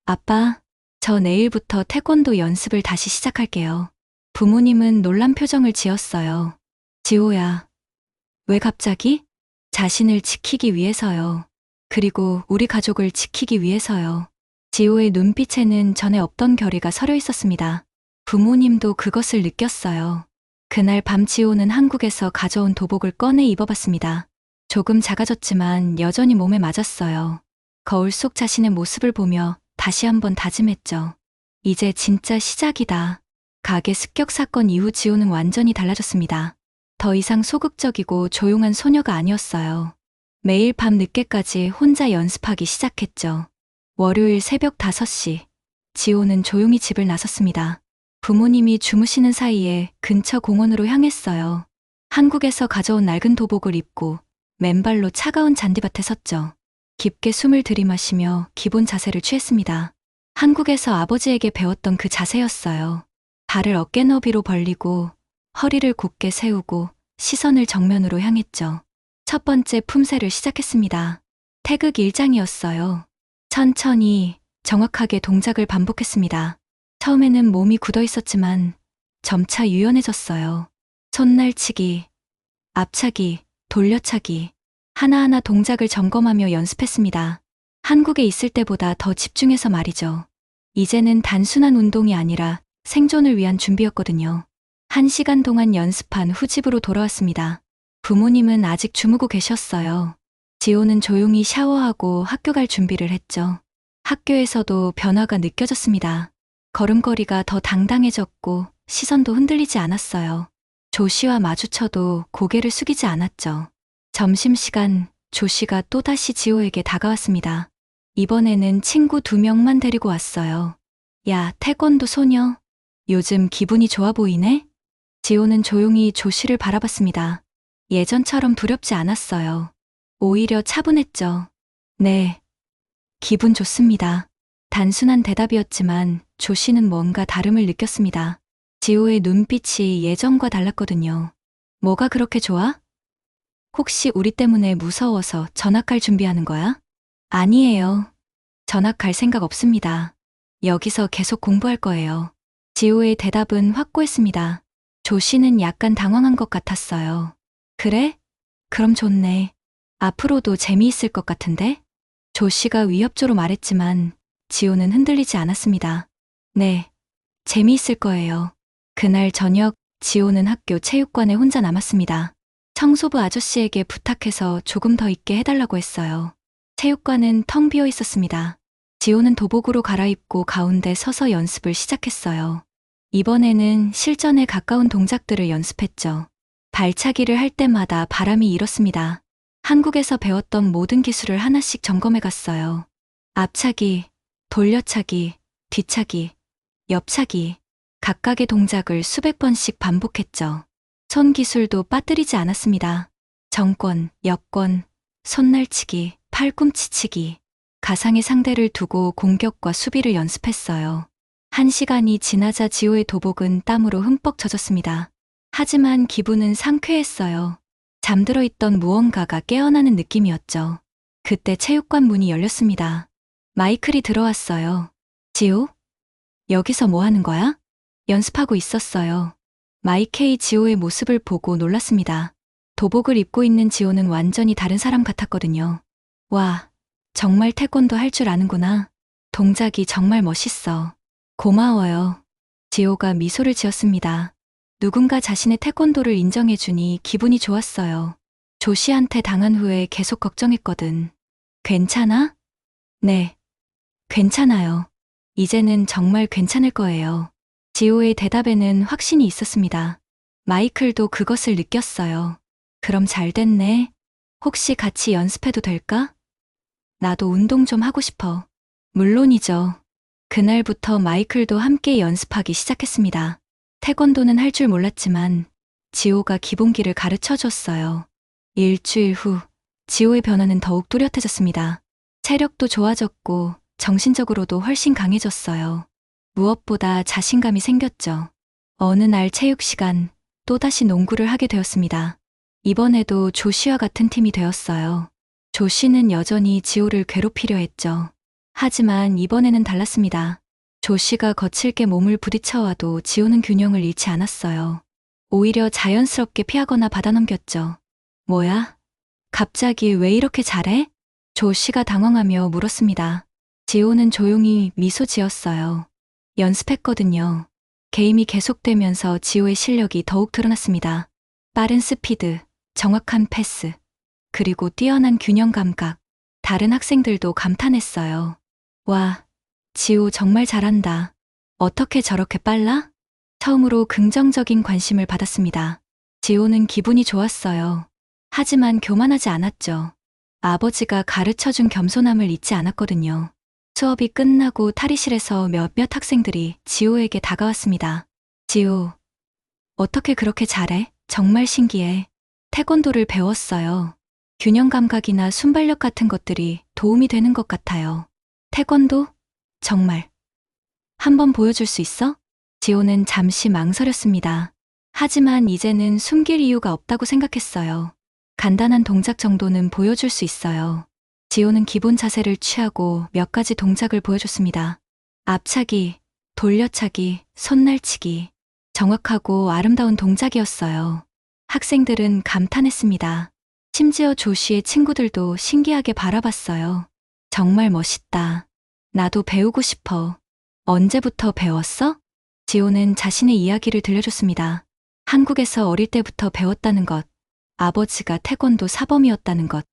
아빠, 저 내일부터 태권도 연습을 다시 시작할게요. 부모님은 놀란 표정을 지었어요. 지호야, 왜 갑자기? 자신을 지키기 위해서요. 그리고 우리 가족을 지키기 위해서요. 지호의 눈빛에는 전에 없던 결의가 서려 있었습니다. 부모님도 그것을 느꼈어요. 그날 밤 지호는 한국에서 가져온 도복을 꺼내 입어봤습니다. 조금 작아졌지만 여전히 몸에 맞았어요. 거울 속 자신의 모습을 보며 다시 한번 다짐했죠. 이제 진짜 시작이다. 가게 습격 사건 이후 지호는 완전히 달라졌습니다. 더 이상 소극적이고 조용한 소녀가 아니었어요. 매일 밤 늦게까지 혼자 연습하기 시작했죠. 월요일 새벽 5시, 지호는 조용히 집을 나섰습니다. 부모님이 주무시는 사이에 근처 공원으로 향했어요. 한국에서 가져온 낡은 도복을 입고 맨발로 차가운 잔디밭에 섰죠. 깊게 숨을 들이마시며 기본 자세를 취했습니다. 한국에서 아버지에게 배웠던 그 자세였어요. 발을 어깨 너비로 벌리고 허리를 곧게 세우고 시선을 정면으로 향했죠. 첫 번째 품새를 시작했습니다. 태극 1장이었어요. 천천히 정확하게 동작을 반복했습니다. 처음에는 몸이 굳어 있었지만 점차 유연해졌어요. 손날치기, 앞차기, 돌려차기, 하나하나 동작을 점검하며 연습했습니다. 한국에 있을 때보다 더 집중해서 말이죠. 이제는 단순한 운동이 아니라 생존을 위한 준비였거든요. 1시간 동안 연습한 후 집으로 돌아왔습니다. 부모님은 아직 주무고 계셨어요. 지호는 조용히 샤워하고 학교 갈 준비를 했죠. 학교에서도 변화가 느껴졌습니다. 걸음걸이가 더 당당해졌고 시선도 흔들리지 않았어요. 조씨와 마주쳐도 고개를 숙이지 않았죠. 점심시간 조씨가 또다시 지호에게 다가왔습니다. 이번에는 친구 2명만 데리고 왔어요. 야, 태권도 소녀. 요즘 기분이 좋아 보이네? 지호는 조용히 조씨를 바라봤습니다. 예전처럼 두렵지 않았어요. 오히려 차분했죠. 네, 기분 좋습니다. 단순한 대답이었지만 조씨는 뭔가 다름을 느꼈습니다. 지호의 눈빛이 예전과 달랐거든요. 뭐가 그렇게 좋아? 혹시 우리 때문에 무서워서 전학갈 준비하는 거야? 아니에요. 전학 갈 생각 없습니다. 여기서 계속 공부할 거예요. 지호의 대답은 확고했습니다. 조씨는 약간 당황한 것 같았어요. 그래? 그럼 좋네. 앞으로도 재미있을 것 같은데? 조씨가 위협조로 말했지만 지호는 흔들리지 않았습니다. 네, 재미있을 거예요. 그날 저녁 지호는 학교 체육관에 혼자 남았습니다. 청소부 아저씨에게 부탁해서 조금 더 있게 해달라고 했어요. 체육관은 텅 비어 있었습니다. 지호는 도복으로 갈아입고 가운데 서서 연습을 시작했어요. 이번에는 실전에 가까운 동작들을 연습했죠. 발차기를 할 때마다 바람이 일었습니다. 한국에서 배웠던 모든 기술을 하나씩 점검해 갔어요. 앞차기, 돌려차기, 뒤차기, 옆차기, 각각의 동작을 수백 번씩 반복했죠. 손 기술도 빠뜨리지 않았습니다. 정권, 역권, 손날치기, 팔꿈치치기, 가상의 상대를 두고 공격과 수비를 연습했어요. 1시간이 지나자 지호의 도복은 땀으로 흠뻑 젖었습니다. 하지만 기분은 상쾌했어요. 잠들어 있던 무언가가 깨어나는 느낌이었죠. 그때 체육관 문이 열렸습니다. 마이클이 들어왔어요. 지호? 여기서 뭐 하는 거야? 연습하고 있었어요. 마이케이 지호의 모습을 보고 놀랐습니다. 도복을 입고 있는 지호는 완전히 다른 사람 같았거든요. 와, 정말 태권도 할 줄 아는구나. 동작이 정말 멋있어. 고마워요. 지호가 미소를 지었습니다. 누군가 자신의 태권도를 인정해주니 기분이 좋았어요. 조씨한테 당한 후에 계속 걱정했거든. 괜찮아? 네, 괜찮아요. 이제는 정말 괜찮을 거예요. 지호의 대답에는 확신이 있었습니다. 마이클도 그것을 느꼈어요. 그럼 잘 됐네. 혹시 같이 연습해도 될까? 나도 운동 좀 하고 싶어. 물론이죠. 그날부터 마이클도 함께 연습하기 시작했습니다. 태권도는 할 줄 몰랐지만 지호가 기본기를 가르쳐 줬어요. 일주일 후 지호의 변화는 더욱 뚜렷해졌습니다. 체력도 좋아졌고 정신적으로도 훨씬 강해졌어요. 무엇보다 자신감이 생겼죠. 어느 날 체육 시간 또다시 농구를 하게 되었습니다. 이번에도 조씨와 같은 팀이 되었어요. 조씨는 여전히 지호를 괴롭히려 했죠. 하지만 이번에는 달랐습니다. 조씨가 거칠게 몸을 부딪혀와도 지호는 균형을 잃지 않았어요. 오히려 자연스럽게 피하거나 받아넘겼죠. 뭐야? 갑자기 왜 이렇게 잘해? 조씨가 당황하며 물었습니다. 지호는 조용히 미소 지었어요. 연습했거든요. 게임이 계속되면서 지호의 실력이 더욱 드러났습니다. 빠른 스피드, 정확한 패스, 그리고 뛰어난 균형 감각. 다른 학생들도 감탄했어요. 와, 지호 정말 잘한다. 어떻게 저렇게 빨라? 처음으로 긍정적인 관심을 받았습니다. 지호는 기분이 좋았어요. 하지만 교만하지 않았죠. 아버지가 가르쳐준 겸손함을 잊지 않았거든요. 수업이 끝나고 탈의실에서 몇몇 학생들이 지호에게 다가왔습니다. 지호, 어떻게 그렇게 잘해? 정말 신기해. 태권도를 배웠어요. 균형 감각이나 순발력 같은 것들이 도움이 되는 것 같아요. 태권도? 정말. 한번 보여줄 수 있어? 지호는 잠시 망설였습니다. 하지만 이제는 숨길 이유가 없다고 생각했어요. 간단한 동작 정도는 보여줄 수 있어요. 지호는 기본 자세를 취하고 몇 가지 동작을 보여줬습니다. 앞차기, 돌려차기, 손날치기. 정확하고 아름다운 동작이었어요. 학생들은 감탄했습니다. 심지어 조씨의 친구들도 신기하게 바라봤어요. 정말 멋있다. 나도 배우고 싶어. 언제부터 배웠어? 지호는 자신의 이야기를 들려줬습니다. 한국에서 어릴 때부터 배웠다는 것, 아버지가 태권도 사범이었다는 것,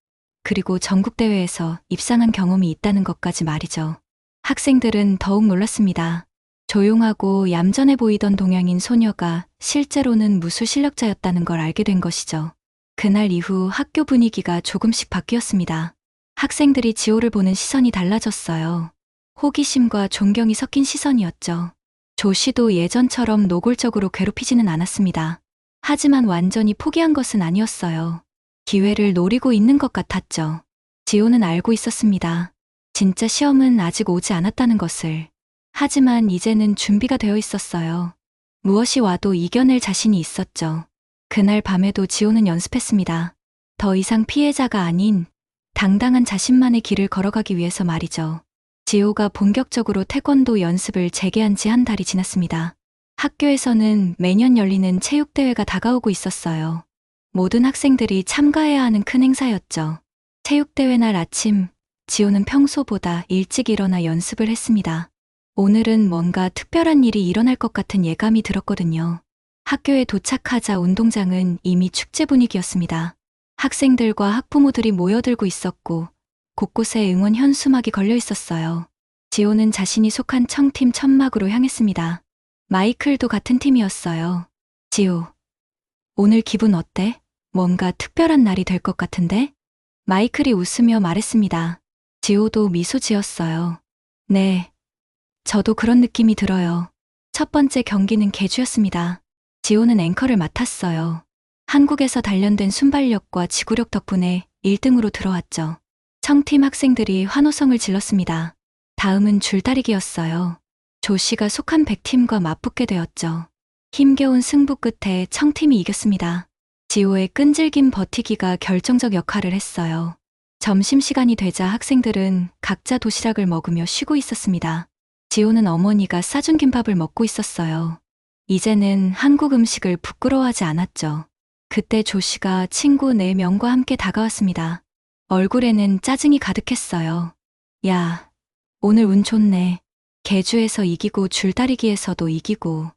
그리고 전국대회에서 입상한 경험이 있다는 것까지 말이죠. 학생들은 더욱 놀랐습니다. 조용하고 얌전해 보이던 동양인 소녀가 실제로는 무술 실력자였다는 걸 알게 된 것이죠. 그날 이후 학교 분위기가 조금씩 바뀌었습니다. 학생들이 지호를 보는 시선이 달라졌어요. 호기심과 존경이 섞인 시선이었죠. 조씨도 예전처럼 노골적으로 괴롭히지는 않았습니다. 하지만 완전히 포기한 것은 아니었어요. 기회를 노리고 있는 것 같았죠. 지호는 알고 있었습니다. 진짜 시험은 아직 오지 않았다는 것을. 하지만 이제는 준비가 되어 있었어요. 무엇이 와도 이겨낼 자신이 있었죠. 그날 밤에도 지호는 연습했습니다. 더 이상 피해자가 아닌 당당한 자신만의 길을 걸어가기 위해서 말이죠. 지호가 본격적으로 태권도 연습을 재개한 지 한 달이 지났습니다. 학교에서는 매년 열리는 체육대회가 다가오고 있었어요. 모든 학생들이 참가해야 하는 큰 행사였죠. 체육대회 날 아침, 지호는 평소보다 일찍 일어나 연습을 했습니다. 오늘은 뭔가 특별한 일이 일어날 것 같은 예감이 들었거든요. 학교에 도착하자 운동장은 이미 축제 분위기였습니다. 학생들과 학부모들이 모여들고 있었고 곳곳에 응원 현수막이 걸려 있었어요. 지호는 자신이 속한 청팀 천막으로 향했습니다. 마이클도 같은 팀이었어요. 지호, 오늘 기분 어때? 뭔가 특별한 날이 될 것 같은데? 마이클이 웃으며 말했습니다. 지호도 미소 지었어요. 네, 저도 그런 느낌이 들어요. 첫 번째 경기는 계주였습니다. 지호는 앵커를 맡았어요. 한국에서 단련된 순발력과 지구력 덕분에 1등으로 들어왔죠. 청팀 학생들이 환호성을 질렀습니다. 다음은 줄다리기였어요. 조씨가 속한 백팀과 맞붙게 되었죠. 힘겨운 승부 끝에 청팀이 이겼습니다. 지호의 끈질긴 버티기가 결정적 역할을 했어요. 점심시간이 되자 학생들은 각자 도시락을 먹으며 쉬고 있었습니다. 지호는 어머니가 싸준 김밥을 먹고 있었어요. 이제는 한국 음식을 부끄러워하지 않았죠. 그때 조씨가 친구 4명과 함께 다가왔습니다. 얼굴에는 짜증이 가득했어요. 야, 오늘 운 좋네. 계주에서 이기고 줄다리기에서도 이기고.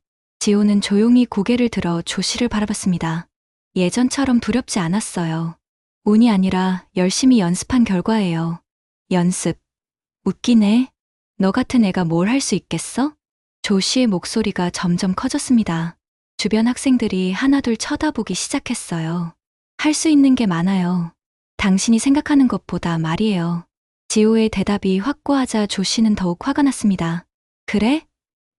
지호는 조용히 고개를 들어 조 씨를 바라봤습니다. 예전처럼 두렵지 않았어요. 운이 아니라 열심히 연습한 결과예요. 연습. 웃기네. 너 같은 애가 뭘 할 수 있겠어? 조 씨의 목소리가 점점 커졌습니다. 주변 학생들이 하나둘 쳐다보기 시작했어요. 할 수 있는 게 많아요. 당신이 생각하는 것보다 말이에요. 지호의 대답이 확고하자 조 씨는 더욱 화가 났습니다. 그래?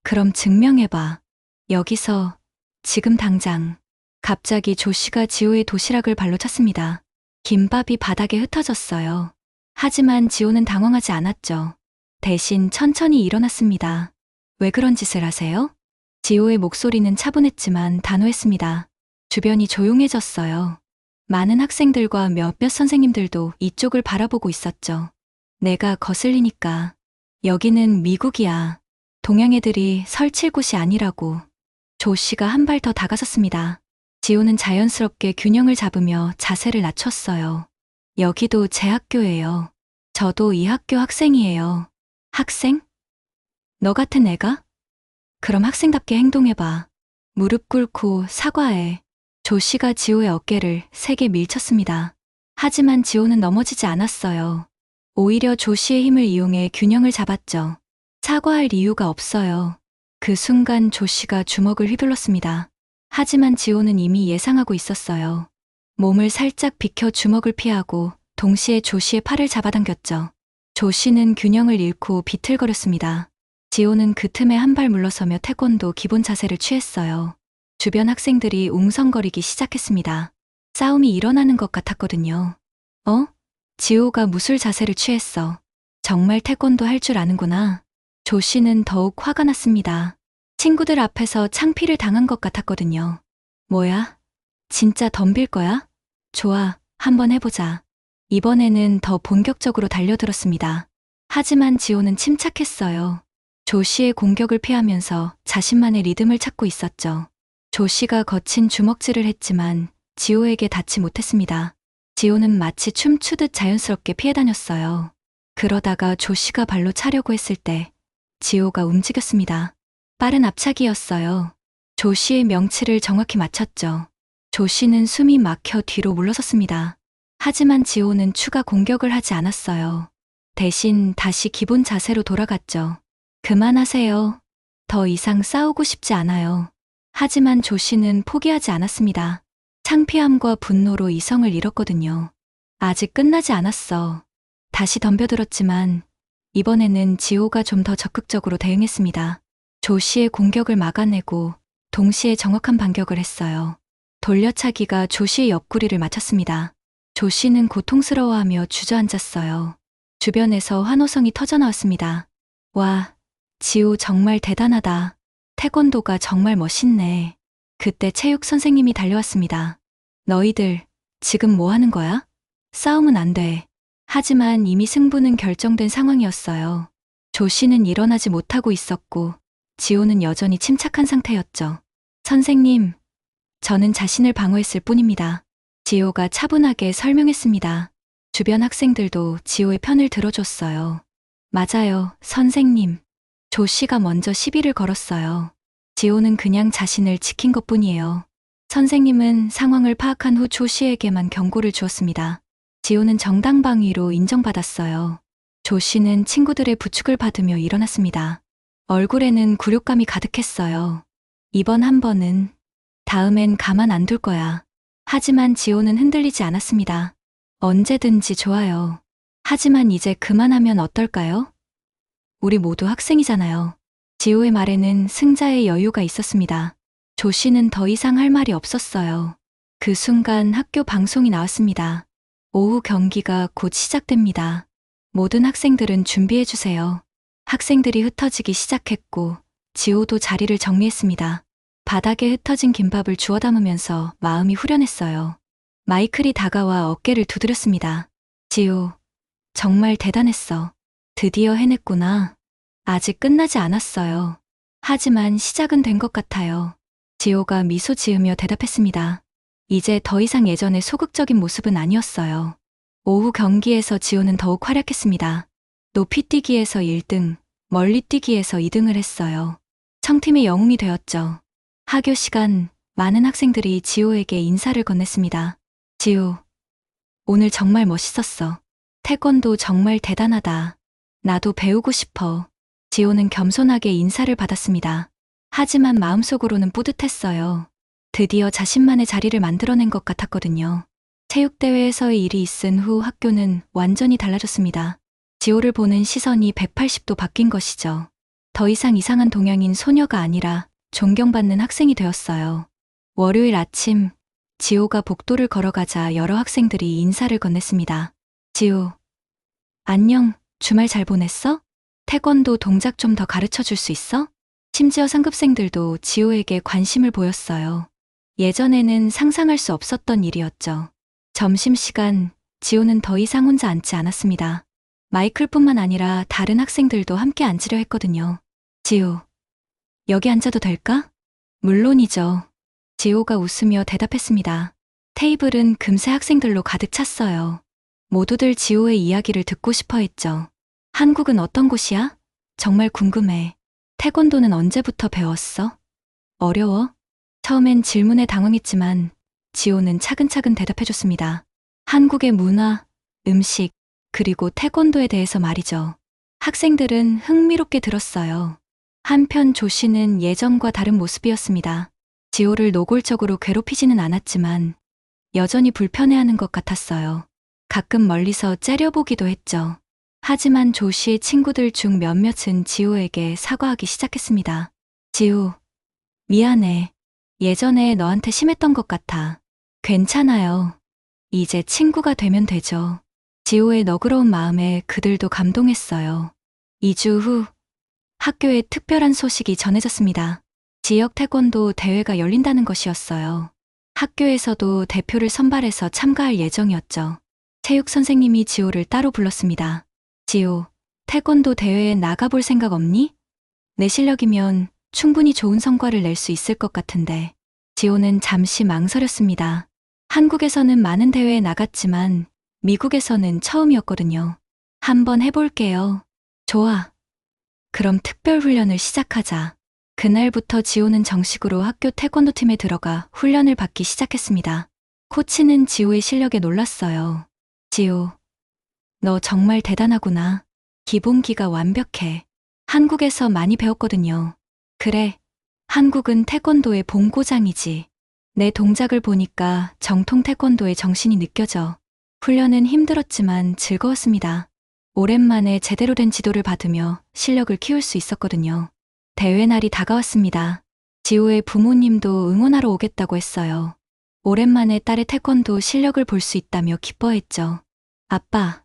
그럼 증명해봐. 여기서, 지금 당장. 갑자기 조 씨가 지호의 도시락을 발로 찼습니다. 김밥이 바닥에 흩어졌어요. 하지만 지호는 당황하지 않았죠. 대신 천천히 일어났습니다. 왜 그런 짓을 하세요? 지호의 목소리는 차분했지만 단호했습니다. 주변이 조용해졌어요. 많은 학생들과 몇몇 선생님들도 이쪽을 바라보고 있었죠. 내가 거슬리니까. 여기는 미국이야. 동양 애들이 설칠 곳이 아니라고. 조 씨가 한 발 더 다가섰습니다. 지호는 자연스럽게 균형을 잡으며 자세를 낮췄어요. 여기도 제 학교예요. 저도 이 학교 학생이에요. 학생? 너 같은 애가? 그럼 학생답게 행동해봐. 무릎 꿇고 사과해. 조 씨가 지호의 어깨를 세게 밀쳤습니다. 하지만 지호는 넘어지지 않았어요. 오히려 조 씨의 힘을 이용해 균형을 잡았죠. 사과할 이유가 없어요. 그 순간 조 씨가 주먹을 휘둘렀습니다. 하지만 지호는 이미 예상하고 있었어요. 몸을 살짝 비켜 주먹을 피하고 동시에 조 씨의 팔을 잡아당겼죠. 조 씨는 균형을 잃고 비틀거렸습니다. 지호는 그 틈에 한 발 물러서며 태권도 기본 자세를 취했어요. 주변 학생들이 웅성거리기 시작했습니다. 싸움이 일어나는 것 같았거든요. 지호가 무술 자세를 취했어. 정말 태권도 할 줄 아는구나. 조 씨는 더욱 화가 났습니다. 친구들 앞에서 창피를 당한 것 같았거든요. 뭐야? 진짜 덤빌 거야? 좋아, 한번 해보자. 이번에는 더 본격적으로 달려들었습니다. 하지만 지호는 침착했어요. 조 씨의 공격을 피하면서 자신만의 리듬을 찾고 있었죠. 조 씨가 거친 주먹질을 했지만 지호에게 닿지 못했습니다. 지호는 마치 춤추듯 자연스럽게 피해 다녔어요. 그러다가 조 씨가 발로 차려고 했을 때 지호가 움직였습니다. 빠른 앞차기였어요. 조 씨의 명치를 정확히 맞췄죠. 조 씨는 숨이 막혀 뒤로 물러섰습니다. 하지만 지호는 추가 공격을 하지 않았어요. 대신 다시 기본 자세로 돌아갔죠. 그만하세요. 더 이상 싸우고 싶지 않아요. 하지만 조 씨는 포기하지 않았습니다. 창피함과 분노로 이성을 잃었거든요. 아직 끝나지 않았어. 다시 덤벼들었지만 이번에는 지호가 좀 더 적극적으로 대응했습니다. 조 씨의 공격을 막아내고 동시에 정확한 반격을 했어요. 돌려차기가 조 씨의 옆구리를 맞췄습니다. 조 씨는 고통스러워하며 주저앉았어요. 주변에서 환호성이 터져나왔습니다. 와, 지호 정말 대단하다. 태권도가 정말 멋있네. 그때 체육 선생님이 달려왔습니다. 너희들, 지금 뭐 하는 거야? 싸움은 안 돼. 하지만 이미 승부는 결정된 상황이었어요. 조 씨는 일어나지 못하고 있었고, 지호는 여전히 침착한 상태였죠. 선생님, 저는 자신을 방어했을 뿐입니다. 지호가 차분하게 설명했습니다. 주변 학생들도 지호의 편을 들어줬어요. 맞아요, 선생님. 조 씨가 먼저 시비를 걸었어요. 지호는 그냥 자신을 지킨 것뿐이에요. 선생님은 상황을 파악한 후 조 씨에게만 경고를 주었습니다. 지호는 정당방위로 인정받았어요. 조 씨는 친구들의 부축을 받으며 일어났습니다. 얼굴에는 굴욕감이 가득했어요. 이번 한 번은, 다음엔 가만 안 둘 거야. 하지만 지호는 흔들리지 않았습니다. 언제든지 좋아요. 하지만 이제 그만하면 어떨까요? 우리 모두 학생이잖아요. 지호의 말에는 승자의 여유가 있었습니다. 조 씨는 더 이상 할 말이 없었어요. 그 순간 학교 방송이 나왔습니다. 오후 경기가 곧 시작됩니다. 모든 학생들은 준비해주세요. 학생들이 흩어지기 시작했고 지호도 자리를 정리했습니다. 바닥에 흩어진 김밥을 주워 담으면서 마음이 후련했어요. 마이클이 다가와 어깨를 두드렸습니다. 지호, 정말 대단했어. 드디어 해냈구나. 아직 끝나지 않았어요. 하지만 시작은 된 것 같아요. 지호가 미소 지으며 대답했습니다. 이제 더 이상 예전의 소극적인 모습은 아니었어요. 오후 경기에서 지호는 더욱 활약했습니다. 높이뛰기에서 1등, 멀리뛰기에서 2등을 했어요. 청팀의 영웅이 되었죠. 하교 시간, 많은 학생들이 지호에게 인사를 건넸습니다. 지호, 오늘 정말 멋있었어. 태권도 정말 대단하다. 나도 배우고 싶어. 지호는 겸손하게 인사를 받았습니다. 하지만 마음속으로는 뿌듯했어요. 드디어 자신만의 자리를 만들어낸 것 같았거든요. 체육대회에서의 일이 있은 후 학교는 완전히 달라졌습니다. 지호를 보는 시선이 180도 바뀐 것이죠. 더 이상 이상한 동양인 소녀가 아니라 존경받는 학생이 되었어요. 월요일 아침, 지호가 복도를 걸어가자 여러 학생들이 인사를 건넸습니다. 지호, 안녕, 주말 잘 보냈어? 태권도 동작 좀 더 가르쳐 줄 수 있어? 심지어 상급생들도 지호에게 관심을 보였어요. 예전에는 상상할 수 없었던 일이었죠. 점심시간, 지호는 더 이상 혼자 앉지 않았습니다. 마이클뿐만 아니라 다른 학생들도 함께 앉으려 했거든요. 지호, 여기 앉아도 될까? 물론이죠. 지호가 웃으며 대답했습니다. 테이블은 금세 학생들로 가득 찼어요. 모두들 지호의 이야기를 듣고 싶어 했죠. 한국은 어떤 곳이야? 정말 궁금해. 태권도는 언제부터 배웠어? 어려워? 처음엔 질문에 당황했지만 지호는 차근차근 대답해줬습니다. 한국의 문화, 음식, 그리고 태권도에 대해서 말이죠. 학생들은 흥미롭게 들었어요. 한편 조씨는 예전과 다른 모습이었습니다. 지호를 노골적으로 괴롭히지는 않았지만 여전히 불편해하는 것 같았어요. 가끔 멀리서 째려보기도 했죠. 하지만 조씨의 친구들 중 몇몇은 지호에게 사과하기 시작했습니다. 지호, 미안해. 예전에 너한테 심했던 것 같아. 괜찮아요. 이제 친구가 되면 되죠. 지호의 너그러운 마음에 그들도 감동했어요. 2주 후 학교에 특별한 소식이 전해졌습니다. 지역 태권도 대회가 열린다는 것이었어요. 학교에서도 대표를 선발해서 참가할 예정이었죠. 체육 선생님이 지호를 따로 불렀습니다. 지호, 태권도 대회에 나가볼 생각 없니? 내 실력이면 충분히 좋은 성과를 낼 수 있을 것 같은데. 지호는 잠시 망설였습니다. 한국에서는 많은 대회에 나갔지만 미국에서는 처음이었거든요. 한번 해볼게요. 좋아. 그럼 특별 훈련을 시작하자. 그날부터 지호는 정식으로 학교 태권도 팀에 들어가 훈련을 받기 시작했습니다. 코치는 지호의 실력에 놀랐어요. 지호, 너 정말 대단하구나. 기본기가 완벽해. 한국에서 많이 배웠거든요. 그래, 한국은 태권도의 본고장이지. 내 동작을 보니까 정통 태권도의 정신이 느껴져. 훈련은 힘들었지만 즐거웠습니다. 오랜만에 제대로 된 지도를 받으며 실력을 키울 수 있었거든요. 대회 날이 다가왔습니다. 지호의 부모님도 응원하러 오겠다고 했어요. 오랜만에 딸의 태권도 실력을 볼 수 있다며 기뻐했죠. 아빠,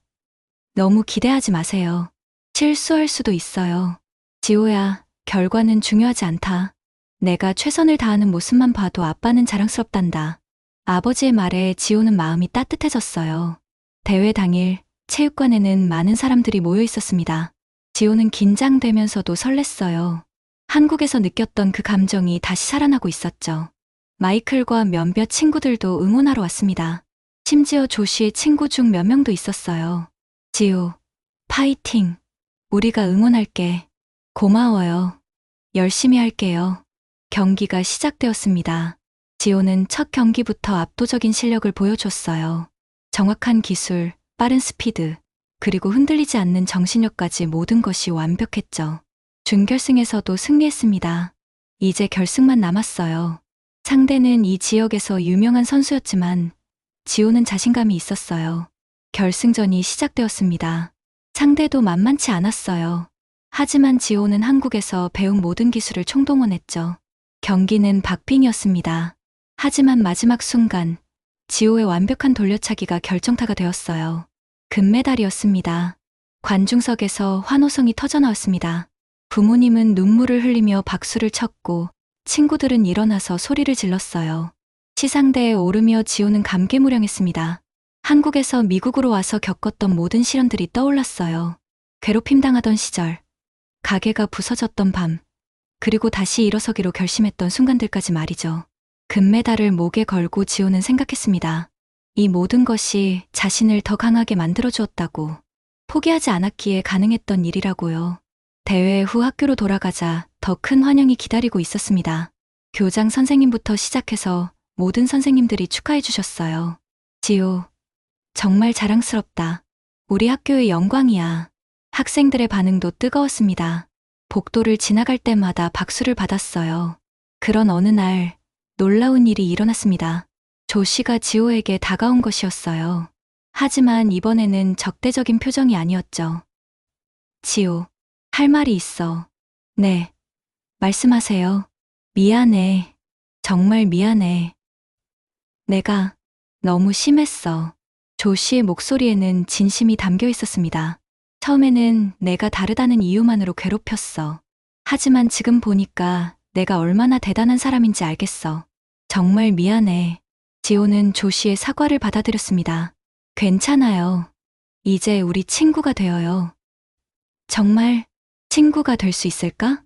너무 기대하지 마세요. 실수할 수도 있어요. 지호야, 결과는 중요하지 않다. 내가 최선을 다하는 모습만 봐도 아빠는 자랑스럽단다. 아버지의 말에 지호는 마음이 따뜻해졌어요. 대회 당일 체육관에는 많은 사람들이 모여 있었습니다. 지호는 긴장되면서도 설렜어요. 한국에서 느꼈던 그 감정이 다시 살아나고 있었죠. 마이클과 몇몇 친구들도 응원하러 왔습니다. 심지어 조씨의 친구 중 몇 명도 있었어요. 지호, 파이팅. 우리가 응원할게. 고마워요. 열심히 할게요. 경기가 시작되었습니다. 지호는 첫 경기부터 압도적인 실력을 보여줬어요. 정확한 기술, 빠른 스피드, 그리고 흔들리지 않는 정신력까지 모든 것이 완벽했죠. 준결승에서도 승리했습니다. 이제 결승만 남았어요. 상대는 이 지역에서 유명한 선수였지만 지호는 자신감이 있었어요. 결승전이 시작되었습니다. 상대도 만만치 않았어요. 하지만 지호는 한국에서 배운 모든 기술을 총동원했죠. 경기는 박빙이었습니다. 하지만 마지막 순간 지호의 완벽한 돌려차기가 결정타가 되었어요. 금메달이었습니다. 관중석에서 환호성이 터져나왔습니다. 부모님은 눈물을 흘리며 박수를 쳤고 친구들은 일어나서 소리를 질렀어요. 시상대에 오르며 지호는 감개무량했습니다. 한국에서 미국으로 와서 겪었던 모든 시련들이 떠올랐어요. 괴롭힘 당하던 시절, 가게가 부서졌던 밤, 그리고 다시 일어서기로 결심했던 순간들까지 말이죠. 금메달을 목에 걸고 지호는 생각했습니다. 이 모든 것이 자신을 더 강하게 만들어주었다고, 포기하지 않았기에 가능했던 일이라고요. 대회 후 학교로 돌아가자 더 큰 환영이 기다리고 있었습니다. 교장 선생님부터 시작해서 모든 선생님들이 축하해 주셨어요. 지호, 정말 자랑스럽다. 우리 학교의 영광이야. 학생들의 반응도 뜨거웠습니다. 복도를 지나갈 때마다 박수를 받았어요. 그런 어느 날 놀라운 일이 일어났습니다. 조 씨가 지호에게 다가온 것이었어요. 하지만 이번에는 적대적인 표정이 아니었죠. 지호, 할 말이 있어. 네, 말씀하세요. 미안해. 정말 미안해. 내가 너무 심했어. 조 씨의 목소리에는 진심이 담겨 있었습니다. 처음에는 내가 다르다는 이유만으로 괴롭혔어. 하지만 지금 보니까 내가 얼마나 대단한 사람인지 알겠어. 정말 미안해. 지호는 조 씨의 사과를 받아들였습니다. 괜찮아요. 이제 우리 친구가 되어요. 정말 친구가 될 수 있을까?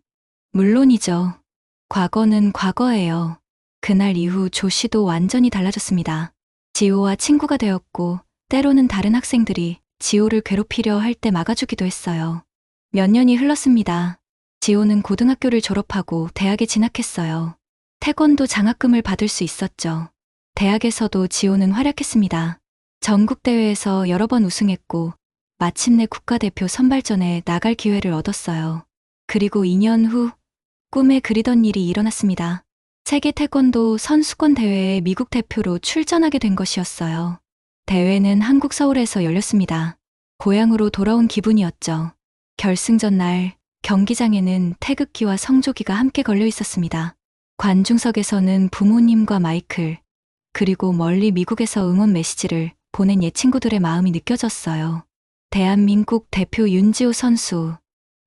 물론이죠. 과거는 과거예요. 그날 이후 조 씨도 완전히 달라졌습니다. 지호와 친구가 되었고, 때로는 다른 학생들이 지호를 괴롭히려 할 때 막아주기도 했어요. 몇 년이 흘렀습니다. 지호는 고등학교를 졸업하고 대학에 진학했어요. 태권도 장학금을 받을 수 있었죠. 대학에서도 지호는 활약했습니다. 전국대회에서 여러 번 우승했고, 마침내 국가대표 선발전에 나갈 기회를 얻었어요. 그리고 2년 후, 꿈에 그리던 일이 일어났습니다. 세계 태권도 선수권 대회에 미국 대표로 출전하게 된 것이었어요. 대회는 한국 서울에서 열렸습니다. 고향으로 돌아온 기분이었죠. 결승전 날 경기장에는 태극기와 성조기가 함께 걸려 있었습니다. 관중석에서는 부모님과 마이클, 그리고 멀리 미국에서 응원 메시지를 보낸 옛 친구들의 마음이 느껴졌어요. 대한민국 대표 윤지호 선수,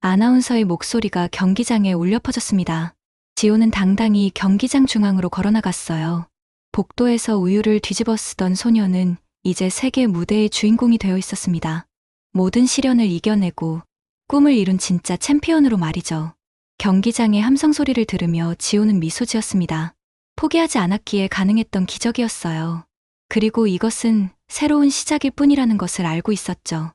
아나운서의 목소리가 경기장에 울려 퍼졌습니다. 지호는 당당히 경기장 중앙으로 걸어나갔어요. 복도에서 우유를 뒤집어 쓰던 소녀는 이제 세계 무대의 주인공이 되어 있었습니다. 모든 시련을 이겨내고 꿈을 이룬 진짜 챔피언으로 말이죠. 경기장의 함성 소리를 들으며 지호는 미소 지었습니다. 포기하지 않았기에 가능했던 기적이었어요. 그리고 이것은 새로운 시작일 뿐이라는 것을 알고 있었죠.